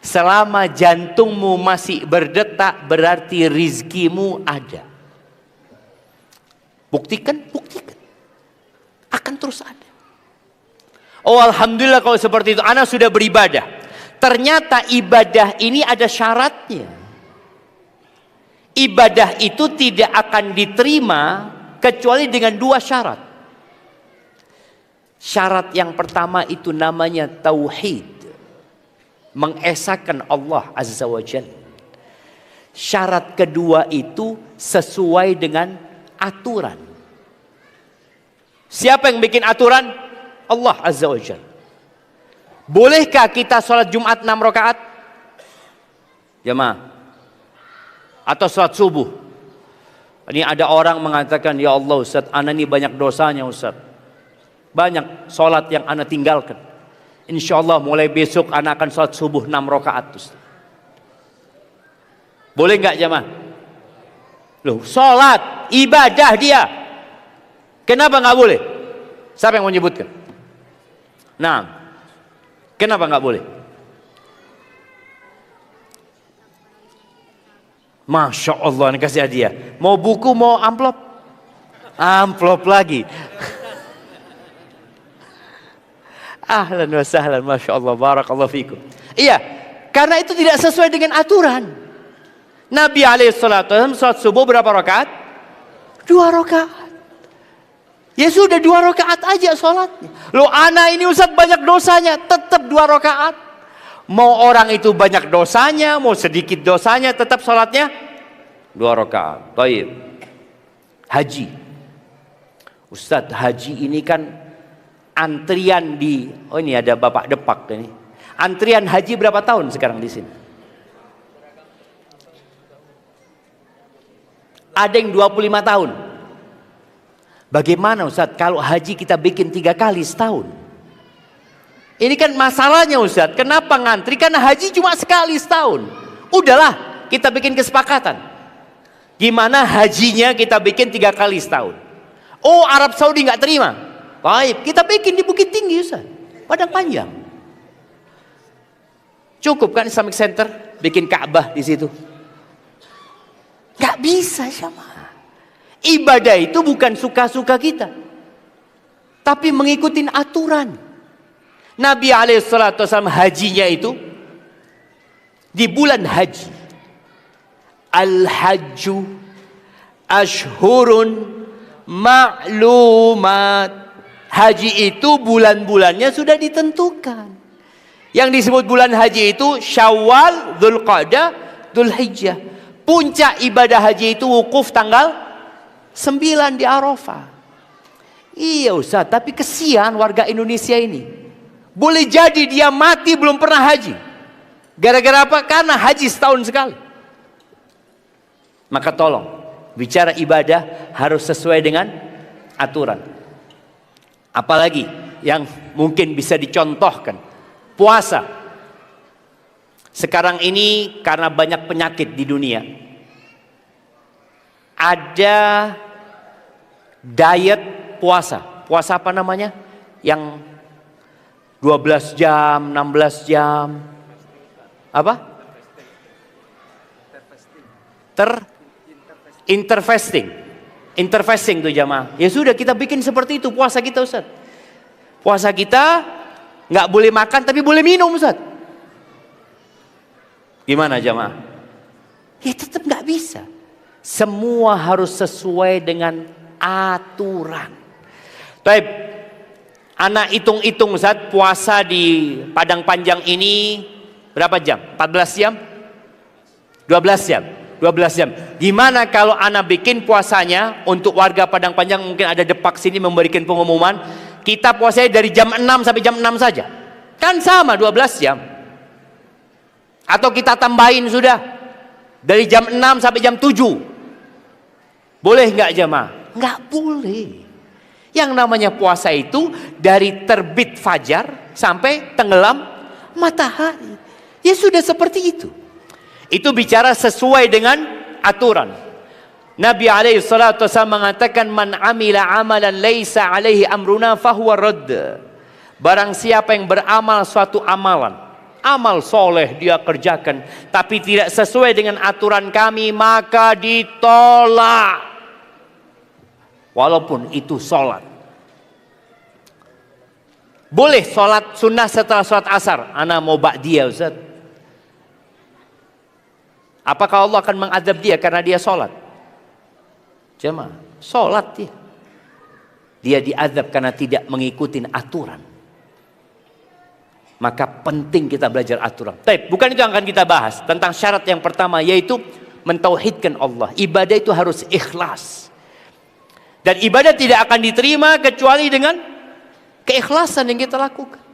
selama jantungmu masih berdetak, berarti rizkimu ada. Buktikan, buktikan. Akan terus ada. Oh alhamdulillah kalau seperti itu, anak sudah beribadah. Ternyata ibadah ini ada syaratnya. Ibadah itu tidak akan diterima kecuali dengan 2 syarat. Syarat yang pertama itu namanya tauhid. Mengesahkan Allah Azza wa Jalla. Syarat kedua itu sesuai dengan aturan. Siapa yang bikin aturan? Allah Azza wa Jalla. Bolehkah kita sholat Jumat 6 rakaat? Jemaah. Atau sholat subuh? Ini ada orang mengatakan, ya Allah Ustaz, ana ini banyak dosanya Ustaz. Banyak sholat yang ana tinggalkan. Insya Allah mulai besok ana akan sholat subuh 6 rakaat Ustaz. Boleh nggak jemaah? Loh, sholat, ibadah dia. Kenapa nggak boleh? Siapa yang menyebutkan? Nah, kenapa nggak boleh? Masya Allah, ini kasih hadiah. Mau buku, mau amplop? Amplop lagi. Ahlan wa sahlan, Masya Allah, barakallahu fikum. Iya, karena itu tidak sesuai dengan aturan. Nabi alaihissalam salat subuh berapa rakaat? 2 rakaat. Ya sudah 2 rakaat aja sholatnya. Loh, anak ini Ustaz banyak dosanya, tetap 2 rakaat. Mau orang itu banyak dosanya, mau sedikit dosanya, tetap sholatnya 2 rakaat. Baik. Haji. Ustaz, haji ini kan antrian oh ini ada Bapak Depak ini. Antrian haji berapa tahun sekarang di sini? Ada yang 25 tahun. Bagaimana Ustaz kalau haji kita bikin 3 kali setahun? Ini kan masalahnya Ustaz, kenapa ngantri? Karena haji cuma sekali setahun. Udahlah, kita bikin kesepakatan. Gimana hajinya kita bikin 3 kali setahun? Oh, Arab Saudi nggak terima. Baik, kita bikin di Bukit Tinggi Ustaz, Padang Panjang. Cukup kan Islamic Center bikin Ka'bah di situ? Nggak bisa sama. Ibadah itu bukan suka-suka kita, tapi mengikuti aturan. Nabi alaihissalam hajinya itu di bulan haji. Al-hajju ashhurun ma'lumat. Haji itu bulan-bulannya sudah ditentukan. Yang disebut bulan haji itu Syawal, Dzulqa'dah, Dzulhijjah. Puncak ibadah haji itu wukuf tanggal 9 di Arafah. Iya Ustaz, tapi kesian warga Indonesia ini. Boleh jadi dia mati belum pernah haji. Gara-gara apa? Karena haji setahun sekali. Maka tolong, bicara ibadah harus sesuai dengan aturan. Apalagi yang mungkin bisa dicontohkan, puasa. Sekarang ini karena banyak penyakit di dunia, ada diet puasa. Puasa apa namanya? Yang 12 jam, 16 jam. Apa? Interfasting. Interfasting tuh jamaah. Ya sudah, kita bikin seperti itu puasa kita Ustaz. Puasa kita nggak boleh makan tapi boleh minum Ustaz. Gimana jamaah? Ya tetap nggak bisa. Semua harus sesuai dengan aturan. Baik. Anak hitung-hitung Ustaz, puasa di Padang Panjang ini berapa jam? 14 jam? 12 jam. 12 jam. Gimana kalau anak bikin puasanya untuk warga Padang Panjang, mungkin ada Depak sini memberikan pengumuman, kita puasanya dari jam 6 sampai jam 6 saja. Kan sama 12 jam. Atau kita tambahin sudah dari jam 6 sampai jam 7. Boleh nggak jamaah? Nggak boleh. Yang namanya puasa itu dari terbit fajar sampai tenggelam matahari. Ya sudah seperti itu. Itu bicara sesuai dengan aturan. Nabi alaihissalatu wassalam mengatakan, man amila amalan laisa alaihi amruna fahuwa radd. Barang siapa yang beramal suatu amalan, amal soleh dia kerjakan, tapi tidak sesuai dengan aturan kami, maka ditolak. Walaupun itu sholat. Boleh sholat sunnah setelah sholat asar. Ana mau ba'diyah Ustaz. Apakah Allah akan mengadab dia karena dia sholat? Jemaah, sholat dia. Dia diadab karena tidak mengikuti aturan. Maka penting kita belajar aturan. Tapi bukan itu yang akan kita bahas. Tentang syarat yang pertama, yaitu mentauhidkan Allah. Ibadah itu harus ikhlas. Dan ibadah tidak akan diterima kecuali dengan keikhlasan yang kita lakukan.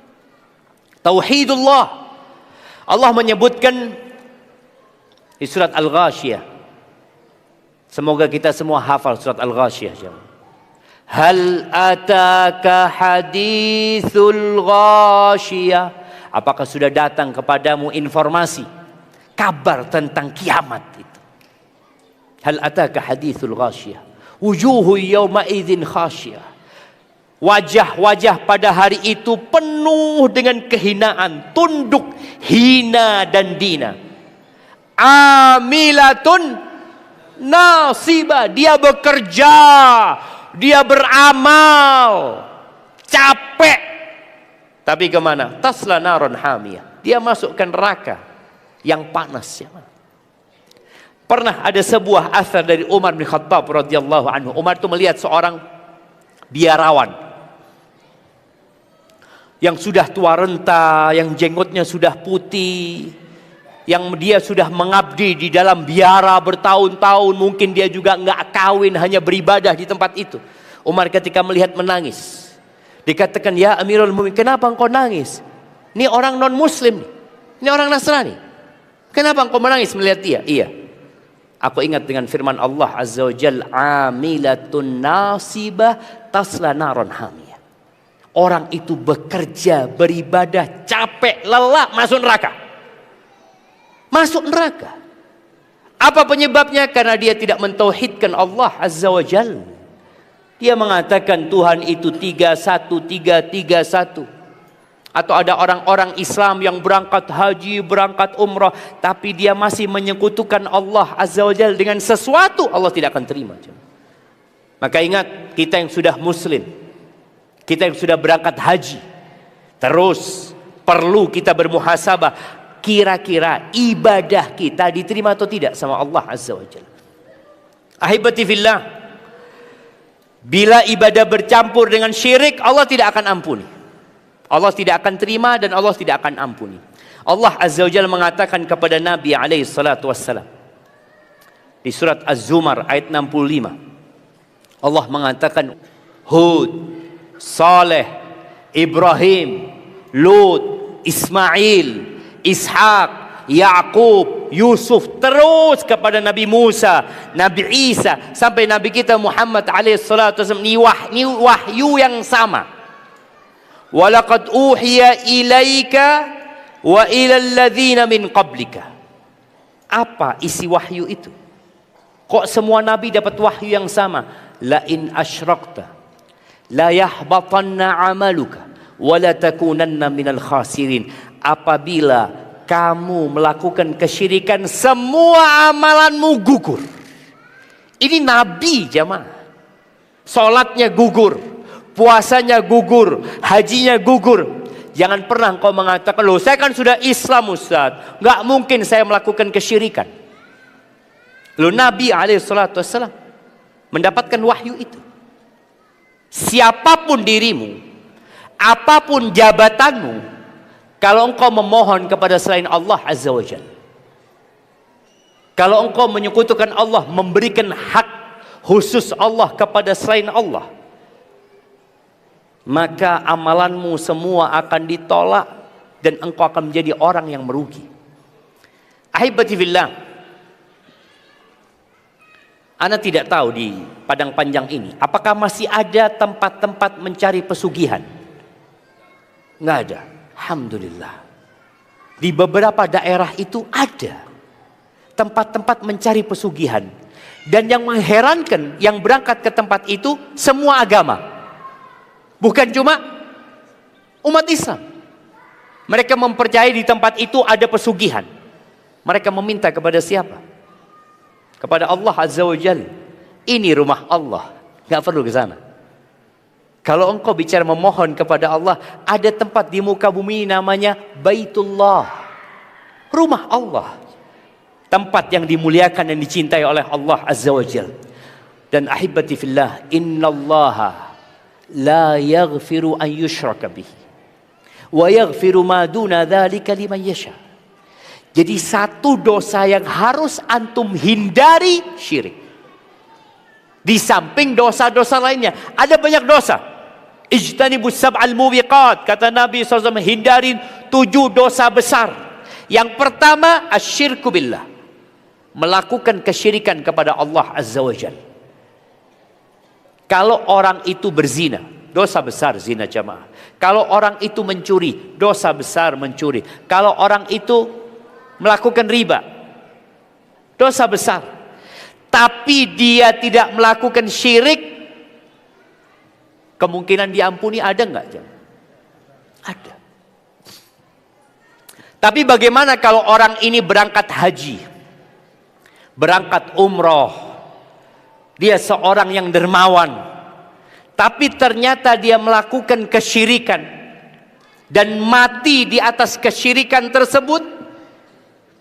Tauhidullah. Allah menyebutkan di surat Al-Ghashiyah. Semoga kita semua hafal surat Al-Ghashiyah. Hal ataka hadithul ghashiyah. Apakah sudah datang kepadamu informasi, kabar tentang kiamat itu? Hal ataka hadithul ghashiyah. Wujuhu yawma idzin khashiyah. Wajah-wajah pada hari itu penuh dengan kehinaan, tunduk, hina dan dina. Amilatun nasibah, dia bekerja, dia beramal, capek, tapi kemana? Tasla naron hamiyah, dia masukkan neraka yang panas. Pernah ada sebuah asar dari Umar bin Khattab radhiyallahu anhu. Umar itu melihat seorang biarawan yang sudah tua renta, yang jenggotnya sudah putih, yang dia sudah mengabdi di dalam biara bertahun-tahun, mungkin dia juga nggak kawin, hanya beribadah di tempat itu. Umar ketika melihat menangis. Dikatakan, ya Amirul Mu'minin, kenapa engkau nangis? Ini orang non muslim, ini orang Nasrani. Kenapa engkau menangis melihat dia? Iya, aku ingat dengan firman Allah Azza wa Jal, amilatun nasibah tasla naron hamiyah. Orang itu bekerja, beribadah, capek, lelah, masuk neraka. Masuk neraka. Apa penyebabnya? Karena dia tidak mentauhidkan Allah Azza wa Jal. Dia mengatakan Tuhan itu 3-1-3-3-1. Atau ada orang-orang Islam yang berangkat haji, berangkat umrah, tapi dia masih menyekutukan Allah Azza wa Jal dengan sesuatu, Allah tidak akan terima. Maka ingat, kita yang sudah muslim, kita yang sudah berangkat haji, terus perlu kita bermuhasabah, kira-kira ibadah kita diterima atau tidak sama Allah Azza wa Jalla. Ahibati fillah, bila ibadah bercampur dengan syirik, Allah tidak akan ampuni. Allah tidak akan terima dan Allah tidak akan ampuni. Allah Azza wa Jalla mengatakan kepada Nabi alaihi salatu wassalam di surat Az-Zumar ayat 65. Allah mengatakan, Hud, Saleh, Ibrahim, Lut, Ismail, Ishak, Yaqub, Yusuf, terus kepada Nabi Musa, Nabi Isa, sampai Nabi kita Muhammad alaihissalatu wasallam. Ini wahyu yang sama. Walaqad uhiya ilaika wa ilal ladzina min qablika. Apa isi wahyu itu? Kok semua nabi dapat wahyu yang sama? La in asyrakta la yahbatanna amaluka wa la takunanna minal khasirin. Apabila kamu melakukan kesyirikan, semua amalanmu gugur. Ini nabi jamaah. Salatnya gugur, puasanya gugur, hajinya gugur. Jangan pernah engkau mengatakan, loh saya kan sudah Islam Ustaz, nggak mungkin saya melakukan kesyirikan. Loh Nabi alaihissalam mendapatkan wahyu itu. Siapapun dirimu, apapun jabatanmu, kalau engkau memohon kepada selain Allah Azza wa Jalla, kalau engkau menyekutukan Allah, memberikan hak khusus Allah kepada selain Allah, maka amalanmu semua akan ditolak dan engkau akan menjadi orang yang merugi. Ahibati fillah, ana tidak tahu di Padang Panjang ini apakah masih ada tempat-tempat mencari pesugihan. Nggak ada. Alhamdulillah. Di beberapa daerah itu ada tempat-tempat mencari pesugihan. Dan yang mengherankan, yang berangkat ke tempat itu semua agama. Bukan cuma umat Islam. Mereka mempercayai di tempat itu ada pesugihan. Mereka meminta kepada siapa? Kepada Allah Azza wa Jalla. Ini rumah Allah, gak perlu ke sana. Kalau engkau bicara memohon kepada Allah, ada tempat di muka bumi namanya Baitullah, rumah Allah, tempat yang dimuliakan dan dicintai oleh Allah Azza wa Jalla. Dan ahibati fillah, innallaha la yaghfiru an yushraka bihi wa yaghfiru ma duna dzalika liman yasha. Jadi satu dosa yang harus antum hindari, syirik. Di samping dosa-dosa lainnya, ada banyak dosa. Ijtanibus sab'al mubiqat, kata Nabi SAW, hindari 7 dosa besar. Yang pertama, asyirku billah, melakukan kesyirikan kepada Allah Azza wa Jalla. Kalau orang itu berzina, dosa besar zina jamaah. Kalau orang itu mencuri, dosa besar mencuri. Kalau orang itu melakukan riba, dosa besar. Tapi dia tidak melakukan syirik, Kemungkinan diampuni ada nggak? Ada. Tapi bagaimana kalau orang ini berangkat haji, berangkat umroh, dia seorang yang dermawan, tapi ternyata dia melakukan kesyirikan dan mati di atas kesyirikan tersebut,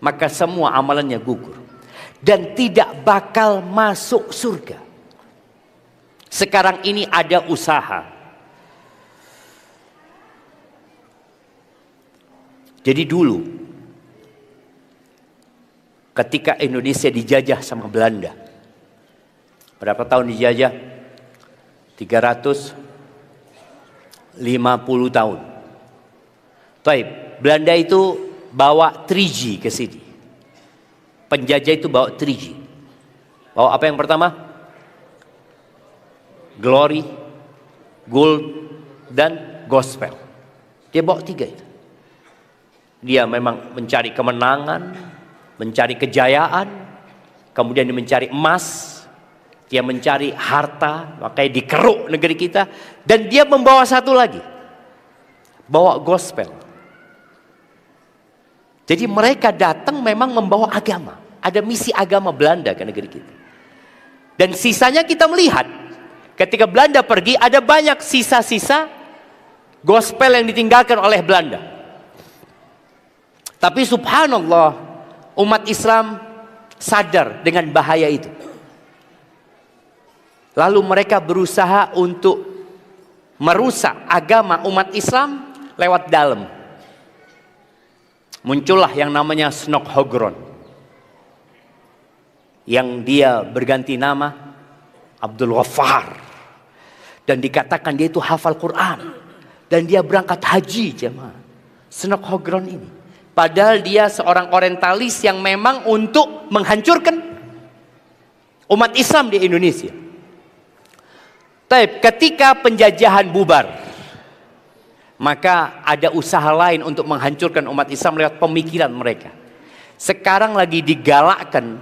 maka semua amalannya gugur dan tidak bakal masuk surga. Sekarang ini ada usaha. Jadi dulu ketika Indonesia dijajah sama Belanda, berapa tahun dijajah? 350 tahun. Baik, Belanda itu bawa 3G ke sini. Penjajah itu bawa 3G. Bawa apa yang pertama? Glory, gold, dan gospel. Dia bawa 3 itu. Dia memang mencari kemenangan, mencari kejayaan, kemudian dia mencari emas, dia mencari harta, makanya dikeruk negeri kita. Dan dia membawa satu lagi, bawa gospel. Jadi mereka datang memang membawa agama. Ada misi agama Belanda ke negeri kita. Dan sisanya kita melihat, ketika Belanda pergi ada banyak sisa-sisa gospel yang ditinggalkan oleh Belanda. Tapi subhanallah, umat Islam sadar dengan bahaya itu. Lalu mereka berusaha untuk merusak agama umat Islam lewat dalam. Muncullah yang namanya Snok-Hogron, yang dia berganti nama Abdul Ghaffar, dan dikatakan dia itu hafal Quran, dan dia berangkat haji jemaah. Snok-Hogron ini, padahal dia seorang orientalis yang memang untuk menghancurkan umat Islam di Indonesia. Tapi ketika penjajahan bubar, maka ada usaha lain untuk menghancurkan umat Islam lewat pemikiran mereka. Sekarang lagi digalakkan,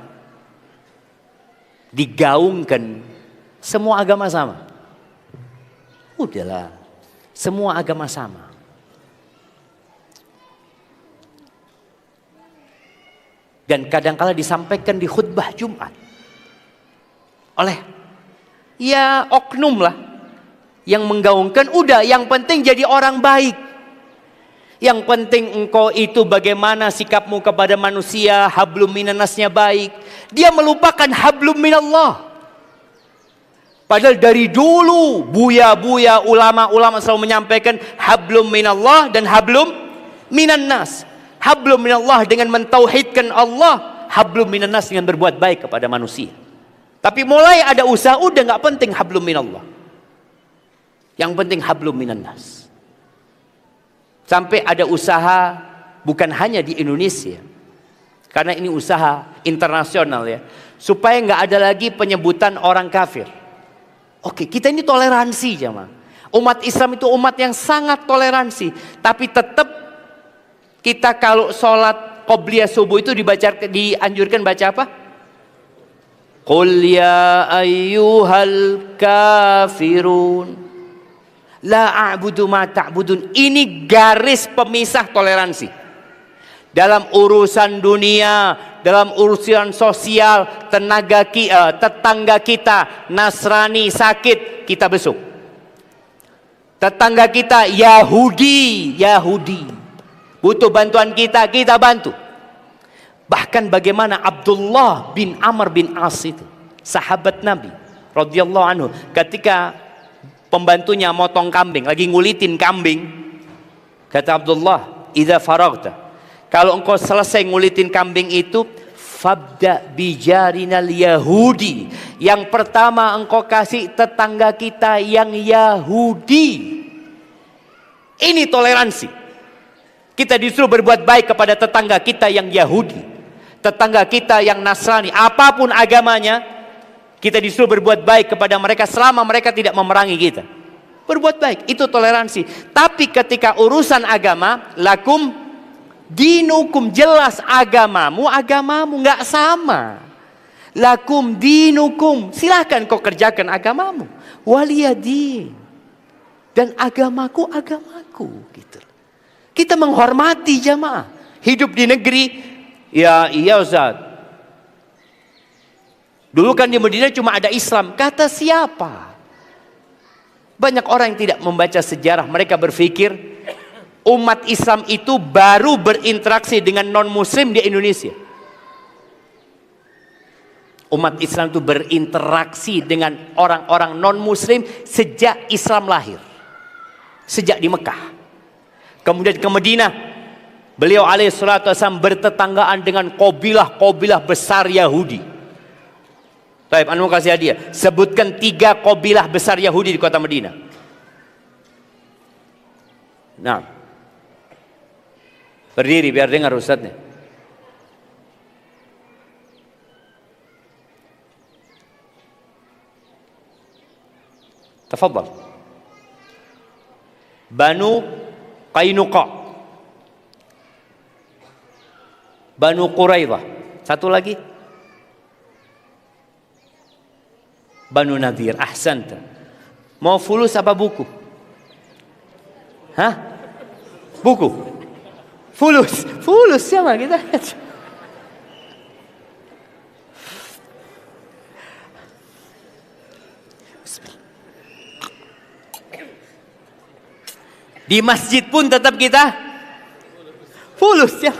digaungkan, semua agama sama. Udahlah, semua agama sama. Dan kadang-kala disampaikan di khutbah Jumat oleh ya oknum lah yang menggaungkan, udah yang penting jadi orang baik, yang penting engkau itu bagaimana sikapmu kepada manusia, hablum minannasnya baik. Dia melupakan hablum minallah. Padahal dari dulu buya-buya ulama-ulama selalu menyampaikan hablum minallah dan hablum minannas. Hablum minallah dengan mentauhidkan Allah, hablum minannas dengan berbuat baik kepada manusia. Tapi mulai ada usaha, udah nggak penting hablum minallah, yang penting hablum minannas. Sampai ada usaha bukan hanya di Indonesia, karena ini usaha internasional ya, supaya nggak ada lagi penyebutan orang kafir. Oke, kita ini toleransi jemaah. Umat Islam itu umat yang sangat toleransi, tapi tetap kita kalau sholat qobliyah subuh itu dianjurkan baca apa? Qul ya ayyuhal kafirun la a'budu ma ta'budun. Ini garis pemisah toleransi. Dalam urusan dunia, dalam urusan sosial, tetangga kita Nasrani sakit, kita besuk. Tetangga kita Yahudi butuh bantuan kita bantu. Bahkan bagaimana Abdullah bin Amr bin As itu, sahabat Nabi radhiyallahu anhu, ketika pembantunya motong kambing, lagi ngulitin kambing, kata Abdullah, idza faragta, kalau engkau selesai ngulitin kambing itu, fabda bijarinal Yahudi, yang pertama engkau kasih tetangga kita yang Yahudi. Ini toleransi. Kita disuruh berbuat baik kepada tetangga kita yang Yahudi, tetangga kita yang Nasrani, apapun agamanya, kita disuruh berbuat baik kepada mereka selama mereka tidak memerangi kita. Berbuat baik, itu toleransi. Tapi ketika urusan agama, lakum dinukum, jelas agamamu nggak sama. Lakum dinukum, silahkan kau kerjakan agamamu. Waliyadin, Dan agamaku, agamaku. Gitu. Kita menghormati jamaah. Hidup di negeri, ya iya Ustaz. Dulu kan di Madinah cuma ada Islam. Kata siapa? Banyak orang yang tidak membaca sejarah. Mereka berpikir umat Islam itu baru berinteraksi dengan non-muslim di Indonesia. Umat Islam itu berinteraksi dengan orang-orang non-muslim sejak Islam lahir. Sejak di Mekah. Kemudian ke Madinah, beliau alaihissalatu wassalam bertetanggaan dengan kabilah-kabilah besar Yahudi. Baik, anu kasih hadiah. Sebutkan 3 kabilah besar Yahudi di kota Madinah. Nah, berdiri biar dengar ustadznya. Tafadhal. Banu Qainuqa, Banu Quraidah. Satu lagi, Banu Nadir. Ahsanta. Mau fulus apa buku? Hah? Buku? Fulus. Fulus sama kita. Di masjid pun tetap kita fulus ya.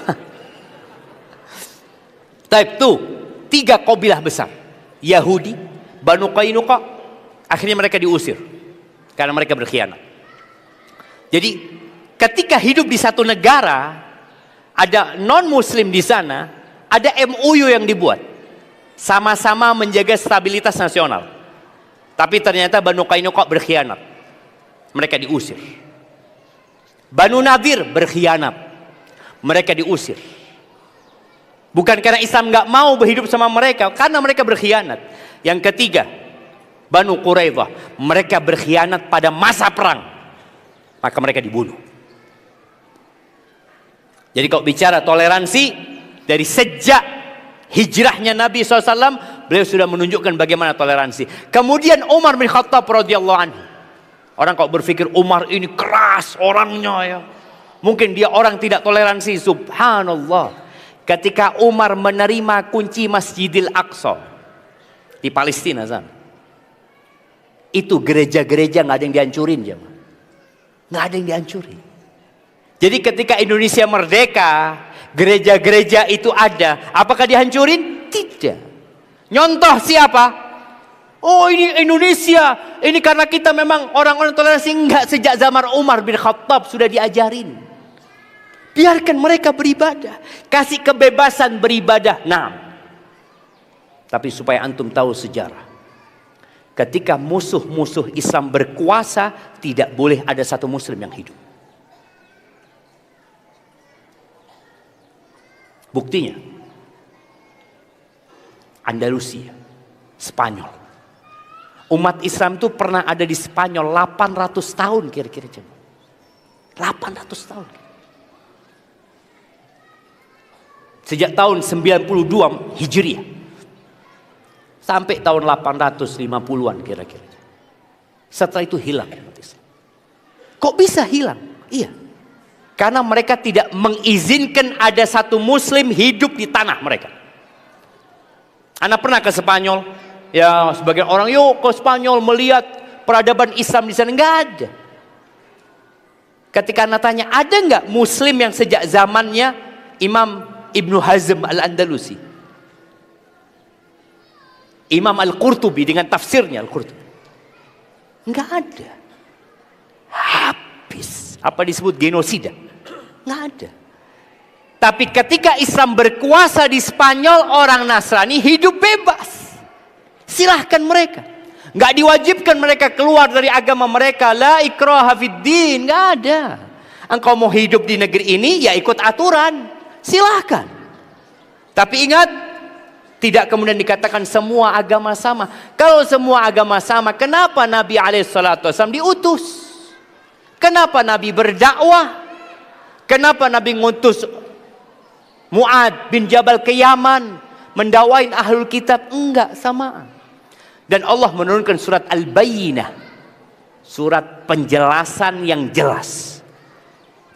Type tuh 3 kabilah besar. Yahudi, Banu Qainuqa, akhirnya mereka diusir karena mereka berkhianat. Jadi ketika hidup di satu negara, ada non muslim di sana, ada MOU yang dibuat. Sama-sama menjaga stabilitas nasional. Tapi ternyata Banu Qainuqa berkhianat. Mereka diusir. Banu Nadir berkhianat. Mereka diusir. Bukan karena Islam nggak mau berhidup sama mereka, karena mereka berkhianat. Yang ketiga, Banu Quraidah. Mereka berkhianat pada masa perang. Maka mereka dibunuh. Jadi kalau bicara toleransi, dari sejak hijrahnya Nabi SAW, beliau sudah menunjukkan bagaimana toleransi. Kemudian Umar bin Khattab radhiyallahu anhu. Orang kok berpikir Umar ini keras orangnya ya. Mungkin dia orang tidak toleransi. Subhanallah. Ketika Umar menerima kunci Masjidil Aqsa di Palestina sana, itu gereja-gereja nggak ada yang dihancurin jemaah. Nggak ada yang dihancurin. Jadi ketika Indonesia merdeka, gereja-gereja itu ada. Apakah dihancurin? Tidak. Nyontoh siapa? Oh ini Indonesia, ini karena kita memang orang-orang toleransi. Enggak, sejak zaman Umar bin Khattab sudah diajarin. Biarkan mereka beribadah, kasih kebebasan beribadah. Nah, tapi supaya antum tahu sejarah, ketika musuh-musuh Islam berkuasa, tidak boleh ada satu muslim yang hidup. Buktinya, Andalusia, Spanyol. Umat Islam itu pernah ada di Spanyol 800 tahun kira-kira. 800 tahun. Sejak tahun 92 Hijriah sampai tahun 850-an kira-kira. Setelah itu hilang umat Islam. Kok bisa hilang? Iya. Karena mereka tidak mengizinkan ada satu muslim hidup di tanah mereka. Anak pernah ke Spanyol. Ya, sebagian orang yuk ke Spanyol melihat peradaban Islam di sana. Enggak ada. Ketika anak tanya, ada enggak muslim yang sejak zamannya Imam Ibnu Hazm Al-Andalusi, Imam Al-Qurtubi dengan tafsirnya Al-Qurtubi? Enggak ada. Habis. Apa disebut genosida? Enggak ada. Tapi ketika Islam berkuasa di Spanyol, orang Nasrani hidup bebas. Silahkan mereka. Nggak diwajibkan mereka keluar dari agama mereka. La ikraha fiddin. Nggak ada. Engkau mau hidup di negeri ini, ya ikut aturan. Silahkan. Tapi ingat, tidak kemudian dikatakan semua agama sama. Kalau semua agama sama, kenapa Nabi SAW diutus? Kenapa Nabi berdakwah? Kenapa Nabi ngutus Mu'ad bin Jabal ke Yaman mendakwain ahlul kitab? Enggak, samaan. Dan Allah menurunkan surat Al-Bayyinah Surat penjelasan yang jelas.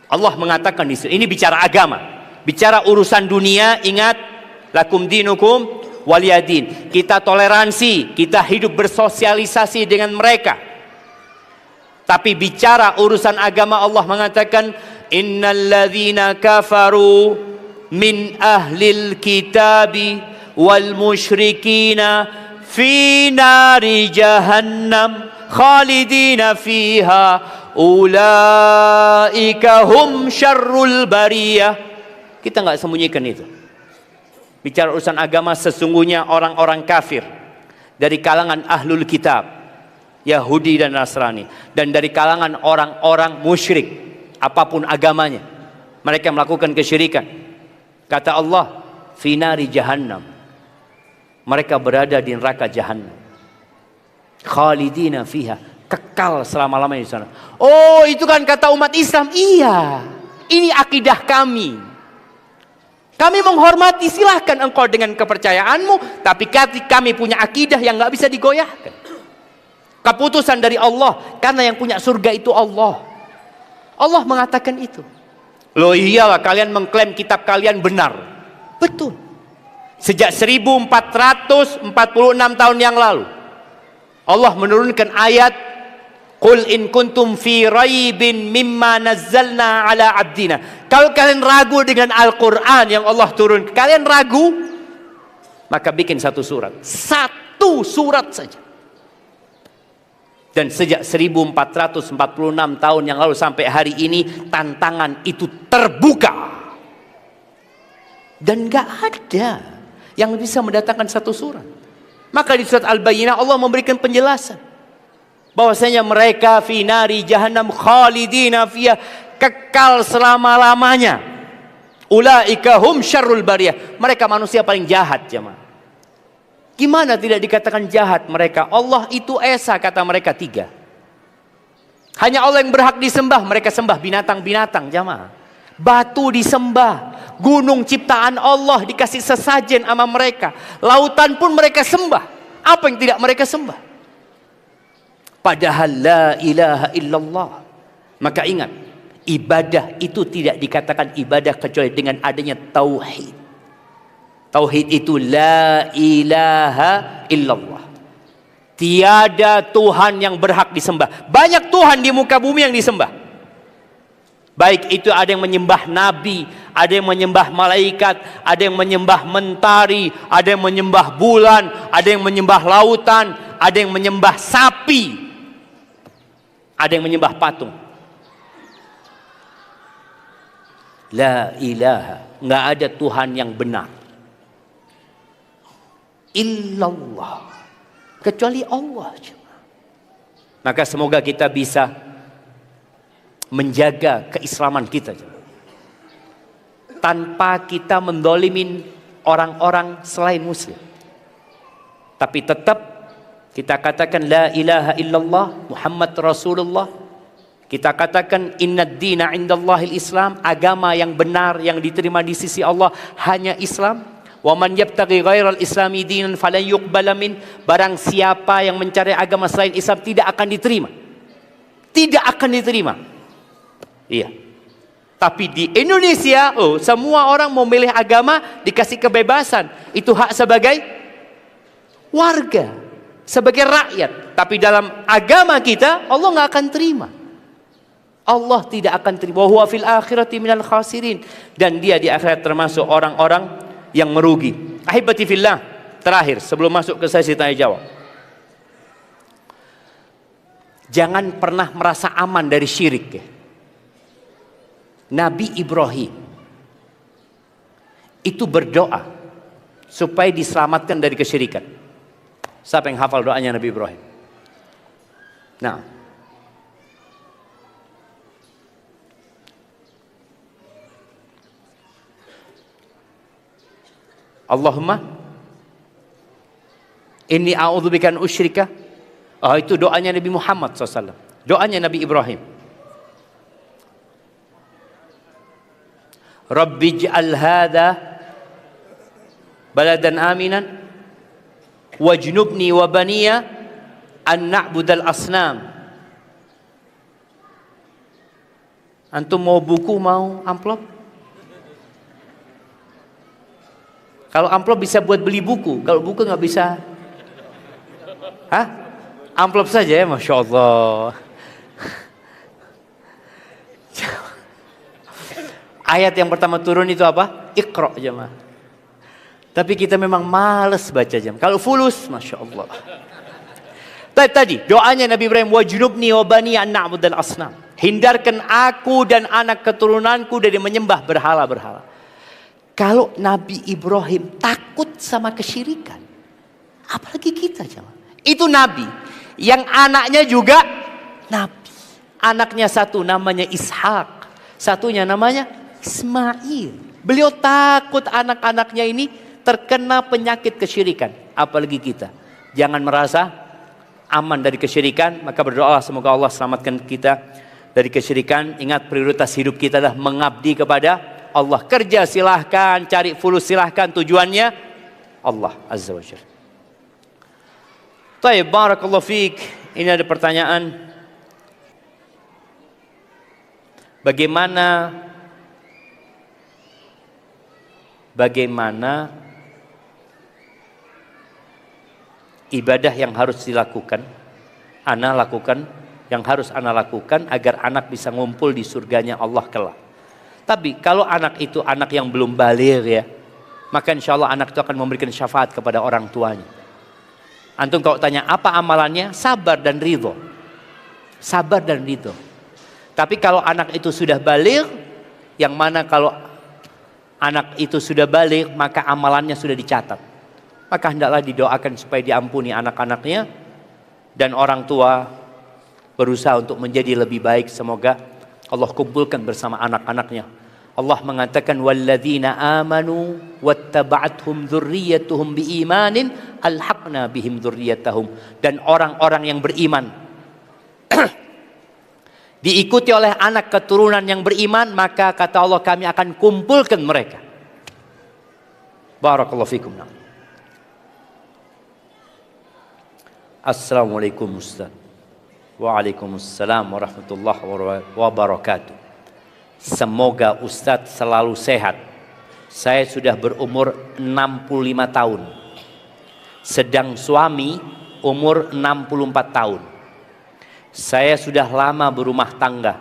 Allah mengatakan di sini, ini bicara agama, bicara urusan dunia. Ingat, lakum dinukum waliyadin. Kita toleransi, kita hidup bersosialisasi dengan mereka. Tapi bicara urusan agama, Allah mengatakan, innalladzina kafaru min ahlil kitabi wal musyrikina fi nari jahannam khalidina fiha ulaika hum syarrul bariyah. Kita nggak sembunyikan itu. Bicara urusan agama, sesungguhnya orang-orang kafir dari kalangan ahlul kitab, Yahudi dan Nasrani, dan dari kalangan orang-orang musyrik, apapun agamanya, mereka melakukan kesyirikan. Kata Allah, finari jahannam, mereka berada di neraka jahannam, khalidina fiha, kekal selama-lamanya di sana. Oh, itu kan kata umat Islam. Iya, ini akidah kami. Kami menghormati, silahkan engkau dengan kepercayaanmu, tapi kami punya akidah yang nggak bisa digoyahkan. Keputusan dari Allah, karena yang punya surga itu Allah. Allah mengatakan itu. Loh iyalah, kalian mengklaim kitab kalian benar. Betul. Sejak 1446 tahun yang lalu, Allah menurunkan ayat, Qul in kuntum fi raibin mimma nazzalna ala abdina. Kalau kalian ragu dengan Al-Quran yang Allah turun, kalian ragu, maka bikin satu surat. Satu surat saja. Dan sejak 1446 tahun yang lalu sampai hari ini, tantangan itu terbuka. Dan gak ada yang bisa mendatangkan satu surat. Maka di surat Al-Bayyinah Allah memberikan penjelasan bahwasanya mereka fi nari jahannam khalidina fiha, kekal selama-lamanya. Ulaika hum syarrul bariyah. Mereka manusia paling jahat, jemaah. Gimana tidak dikatakan jahat mereka? Allah itu esa, kata mereka, tiga. Hanya Allah yang berhak disembah. Mereka sembah binatang-binatang, jemaah. Batu disembah, gunung ciptaan Allah dikasih sesajen sama mereka, lautan pun mereka sembah. Apa yang tidak mereka sembah? Padahal la ilaha illallah. Maka ingat, ibadah itu tidak dikatakan ibadah kecuali dengan adanya tauhid. Tauhid itu la ilaha illallah. Tiada Tuhan yang berhak disembah. Banyak Tuhan di muka bumi yang disembah. Baik itu ada yang menyembah nabi, ada yang menyembah malaikat, ada yang menyembah mentari, ada yang menyembah bulan, ada yang menyembah lautan, ada yang menyembah sapi, ada yang menyembah patung. La ilaha, nggak ada Tuhan yang benar illallah, kecuali Allah. Maka semoga kita bisa menjaga keislaman kita tanpa kita mendolimin orang-orang selain muslim, tapi tetap kita katakan la ilaha illallah Muhammad Rasulullah. Kita katakan innad dina indallahil Islam, agama yang benar yang diterima di sisi Allah hanya Islam. Wa man yabtaghi ghairal islami dinan falan yuqbala min, barang siapa yang mencari agama selain Islam tidak akan diterima. Tidak akan diterima. Iya. Tapi di Indonesia, semua orang mau milih agama dikasih kebebasan. Itu hak sebagai warga, sebagai rakyat. Tapi dalam agama kita Allah nggak akan terima. Allah tidak akan terima. Wa huwa fil akhirati minal khasirin, dan dia di akhirat termasuk orang-orang yang merugi. Ahibati fillah, terakhir sebelum masuk ke sesi tanya jawab, jangan pernah merasa aman dari syirik. Nabi Ibrahim itu berdoa supaya diselamatkan dari kesyirikan. Siapa yang hafal doanya Nabi Ibrahim? Nah, Allahumma inni a'udzubika an usyrika. Itu doanya Nabi Muhammad SAW. Doanya Nabi Ibrahim. Rabbi ij'al hadha baladan aminan wajnubni wa baniya an na'budal asnam. Antum mau buku, mau amplop? Kalau amplop bisa buat beli buku, kalau buku nggak bisa. Hah? Amplop saja ya, Masya Allah. Ayat yang pertama turun itu apa? Iqra jemaah. Tapi kita memang males baca jam. Kalau fulus, Masya Allah. Tadi doanya Nabi Ibrahim, wajnubni wa bani an na'budal asnam. Hindarkan aku dan anak keturunanku dari menyembah berhala-berhala. Kalau Nabi Ibrahim takut sama kesyirikan, apalagi kita jemaah. Itu Nabi yang anaknya juga Nabi. Anaknya satu namanya Ishak, satunya namanya Ismail. Beliau takut anak-anaknya ini terkena penyakit kesyirikan. Apalagi kita. Jangan merasa aman dari kesyirikan, maka berdoa semoga Allah selamatkan kita dari kesyirikan. Ingat prioritas hidup kita adalah mengabdi kepada Allah. Kerja silahkan, cari fulus silahkan, tujuannya Allah Azza wa Jalla. Taib, barakallahu fiik. Ini ada pertanyaan. Bagaimana ibadah yang harus dilakukan, yang harus ana lakukan agar anak bisa ngumpul di surganya Allah kelak. Tapi kalau anak itu anak yang belum baligh ya, maka insya Allah anak itu akan memberikan syafaat kepada orang tuanya. Antum kalau tanya apa amalannya, sabar dan ridho. Sabar dan ridho. Tapi kalau anak itu sudah baligh, yang mana kalau anak itu sudah baligh maka amalannya sudah dicatat. Maka hendaklah didoakan supaya diampuni anak-anaknya, dan orang tua berusaha untuk menjadi lebih baik. Semoga Allah kumpulkan bersama anak-anaknya. Allah mengatakan walladzina amanu wattaba'athum dzurriyyatuhum biimanin alhaqna bihim dzurriyyatahum, dan orang-orang yang beriman diikuti oleh anak keturunan yang beriman, maka kata Allah kami akan kumpulkan mereka. Barakallahu fikum. Assalamualaikum Ustaz. Waalaikumsalam warahmatullahi wabarakatuh. Semoga Ustadz selalu sehat. Saya sudah berumur 65 tahun. Sedang suami umur 64 tahun. Saya sudah lama berumah tangga,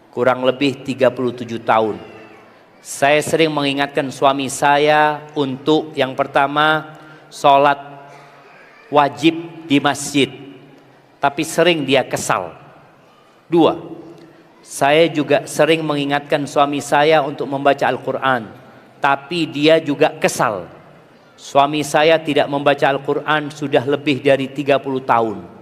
kurang lebih 37 tahun. Saya sering mengingatkan suami saya untuk yang pertama, sholat wajib di masjid. Tapi sering dia kesal. 2, saya juga sering mengingatkan suami saya untuk membaca Al-Quran, tapi dia juga kesal. Suami saya tidak membaca Al-Quran sudah lebih dari 30 tahun.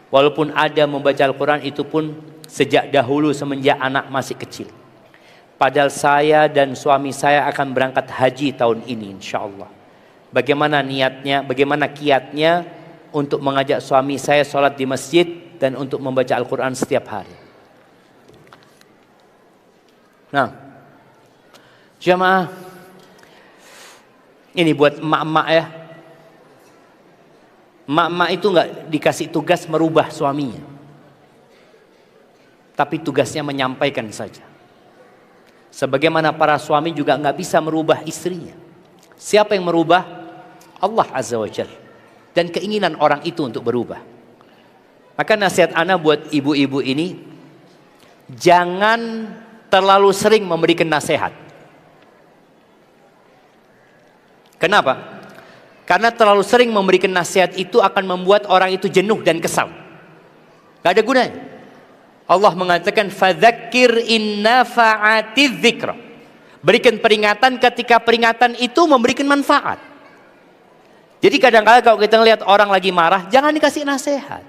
Walaupun ada membaca Al-Quran, itu pun sejak dahulu semenjak anak masih kecil. Padahal saya dan suami saya akan berangkat haji tahun ini insya Allah. Bagaimana niatnya, bagaimana kiatnya untuk mengajak suami saya sholat di masjid dan untuk membaca Al-Quran setiap hari. Nah, jamaah, ini buat emak-emak ya. Emak-emak itu nggak dikasih tugas merubah suaminya, tapi tugasnya menyampaikan saja. Sebagaimana para suami juga nggak bisa merubah istrinya. Siapa yang merubah? Allah Azza wa Jalla. Dan keinginan orang itu untuk berubah. Maka nasihat ana buat ibu-ibu ini, jangan terlalu sering memberikan nasihat. Kenapa? Karena terlalu sering memberikan nasihat itu akan membuat orang itu jenuh dan kesal. Gak ada gunanya. Allah mengatakan fadzakir in nafa'atiz dzikra. Berikan peringatan ketika peringatan itu memberikan manfaat. Jadi kadang-kadang kalau kita ngelihat orang lagi marah, jangan dikasih nasihat.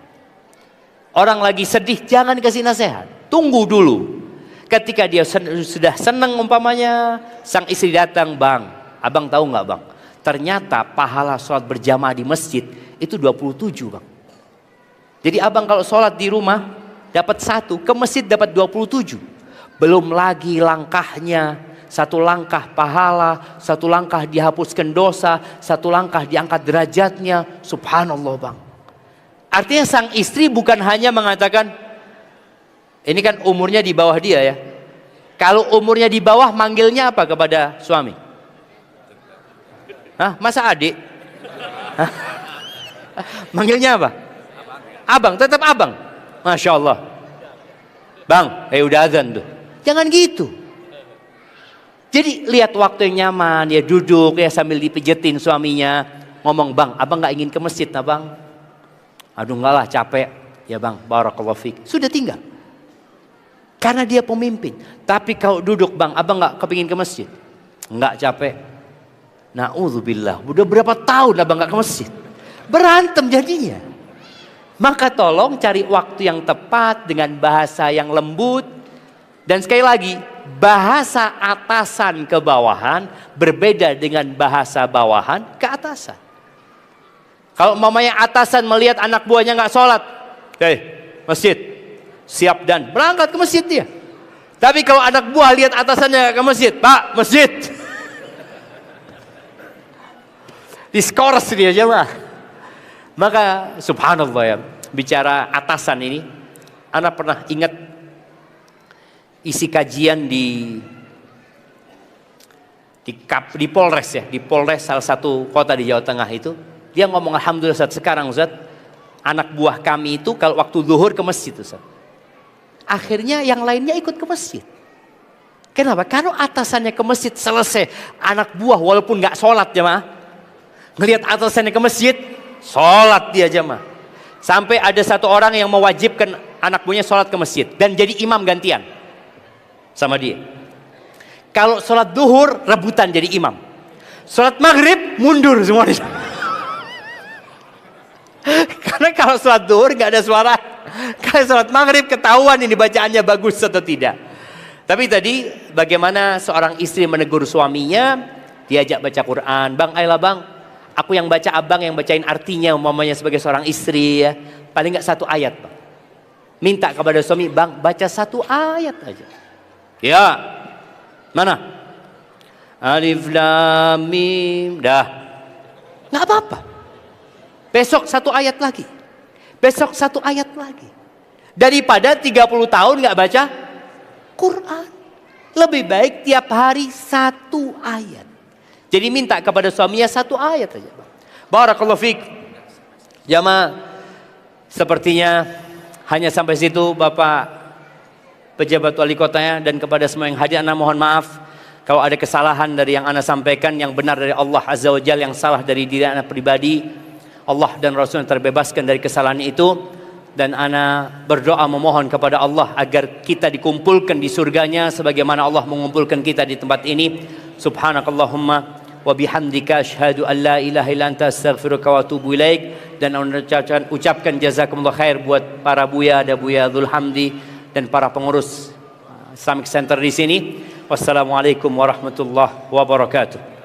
Orang lagi sedih, jangan dikasih nasihat. Tunggu dulu. Ketika dia sudah senang umpamanya, sang istri datang, bang, abang tahu nggak bang? Ternyata pahala sholat berjamaah di masjid itu 27 bang. Jadi abang kalau sholat di rumah dapat 1, ke masjid dapat 27. Belum lagi langkahnya, 1 langkah pahala, 1 langkah dihapuskan dosa, 1 langkah diangkat derajatnya. Subhanallah bang. Artinya sang istri bukan hanya mengatakan, Ini kan umurnya di bawah dia ya. Kalau umurnya di bawah, manggilnya apa kepada suami? Hah? Masa adik? Hah? Manggilnya apa? Abang, tetap abang. Masya Allah. Bang, udah azan tuh. Jangan gitu. Jadi lihat waktu yang nyaman, ya duduk ya sambil dipijetin suaminya. Ngomong, bang, abang gak ingin ke masjid nah bang? Aduh enggak lah, capek. Ya bang, barakallahu fiik. Sudah tinggal. Karena dia pemimpin. Tapi kalau duduk, bang, abang gak kepingin ke masjid? Enggak, capek. Na'udzubillah, udah berapa tahun abang gak ke masjid? Berantem jadinya. Maka tolong cari waktu yang tepat dengan bahasa yang lembut. Dan sekali lagi, bahasa atasan ke bawahan berbeda dengan bahasa bawahan ke atasan. Kalau mamanya atasan melihat anak buahnya gak sholat, masjid, siap dan berangkat ke masjid dia. Tapi kalau anak buah lihat atasannya ke masjid, Pak, masjid. Diskors dia jemaah. Maka subhanallah ya, bicara atasan ini, anak pernah ingat isi kajian di Polres ya, di Polres salah satu kota di Jawa Tengah itu. Dia ngomong, alhamdulillah Ustaz, sekarang Ustaz, anak buah kami itu kalau waktu zuhur ke masjid Ustaz. Akhirnya yang lainnya ikut ke masjid. Kenapa? Kalau atasannya ke masjid selesai, anak buah walaupun nggak sholat jemaah, ngelihat atasannya ke masjid, sholat dia jemaah. Sampai ada satu orang yang mewajibkan anak buahnya sholat ke masjid dan jadi imam gantian sama dia. Kalau sholat duhur rebutan jadi imam, sholat maghrib mundur semua. Karena kalau sholat duhur nggak ada suara, kalau sholat maghrib ketahuan ini bacaannya bagus atau tidak. Tapi tadi bagaimana seorang istri menegur suaminya, diajak baca Quran, bang, ayolah bang, aku yang baca, abang yang bacain artinya, umpamanya sebagai seorang istri ya, paling nggak satu ayat bang. Minta kepada suami, bang, baca satu ayat aja. Ya, mana? Alif Lam Mim, dah, nggak apa-apa. Besok satu ayat lagi, besok satu ayat lagi. Daripada 30 tahun nggak baca Quran, lebih baik tiap hari satu ayat. Jadi minta kepada suaminya satu ayat aja. Barakallahu fiik. Jamaah, sepertinya hanya sampai situ Bapak pejabat wali kotanya, dan kepada semua yang hadir ana mohon maaf kalau ada kesalahan dari yang ana sampaikan. Yang benar dari Allah Azza wa Jalla, yang salah dari diri ana pribadi. Allah dan Rasul yang terbebaskan dari kesalahan itu. Dan ana berdoa memohon kepada Allah agar kita dikumpulkan di surganya sebagaimana Allah mengumpulkan kita di tempat ini. Subhanakallahumma wa bihamdika asyhadu an la ilaha illa anta astaghfiruka wa atubu ilaik. Dan ucapkan jazakumullah khair buat para buya, ada Buya Dzul Hamdi dan para pengurus Islamic Center di sini. Wassalamualaikum warahmatullahi wabarakatuh.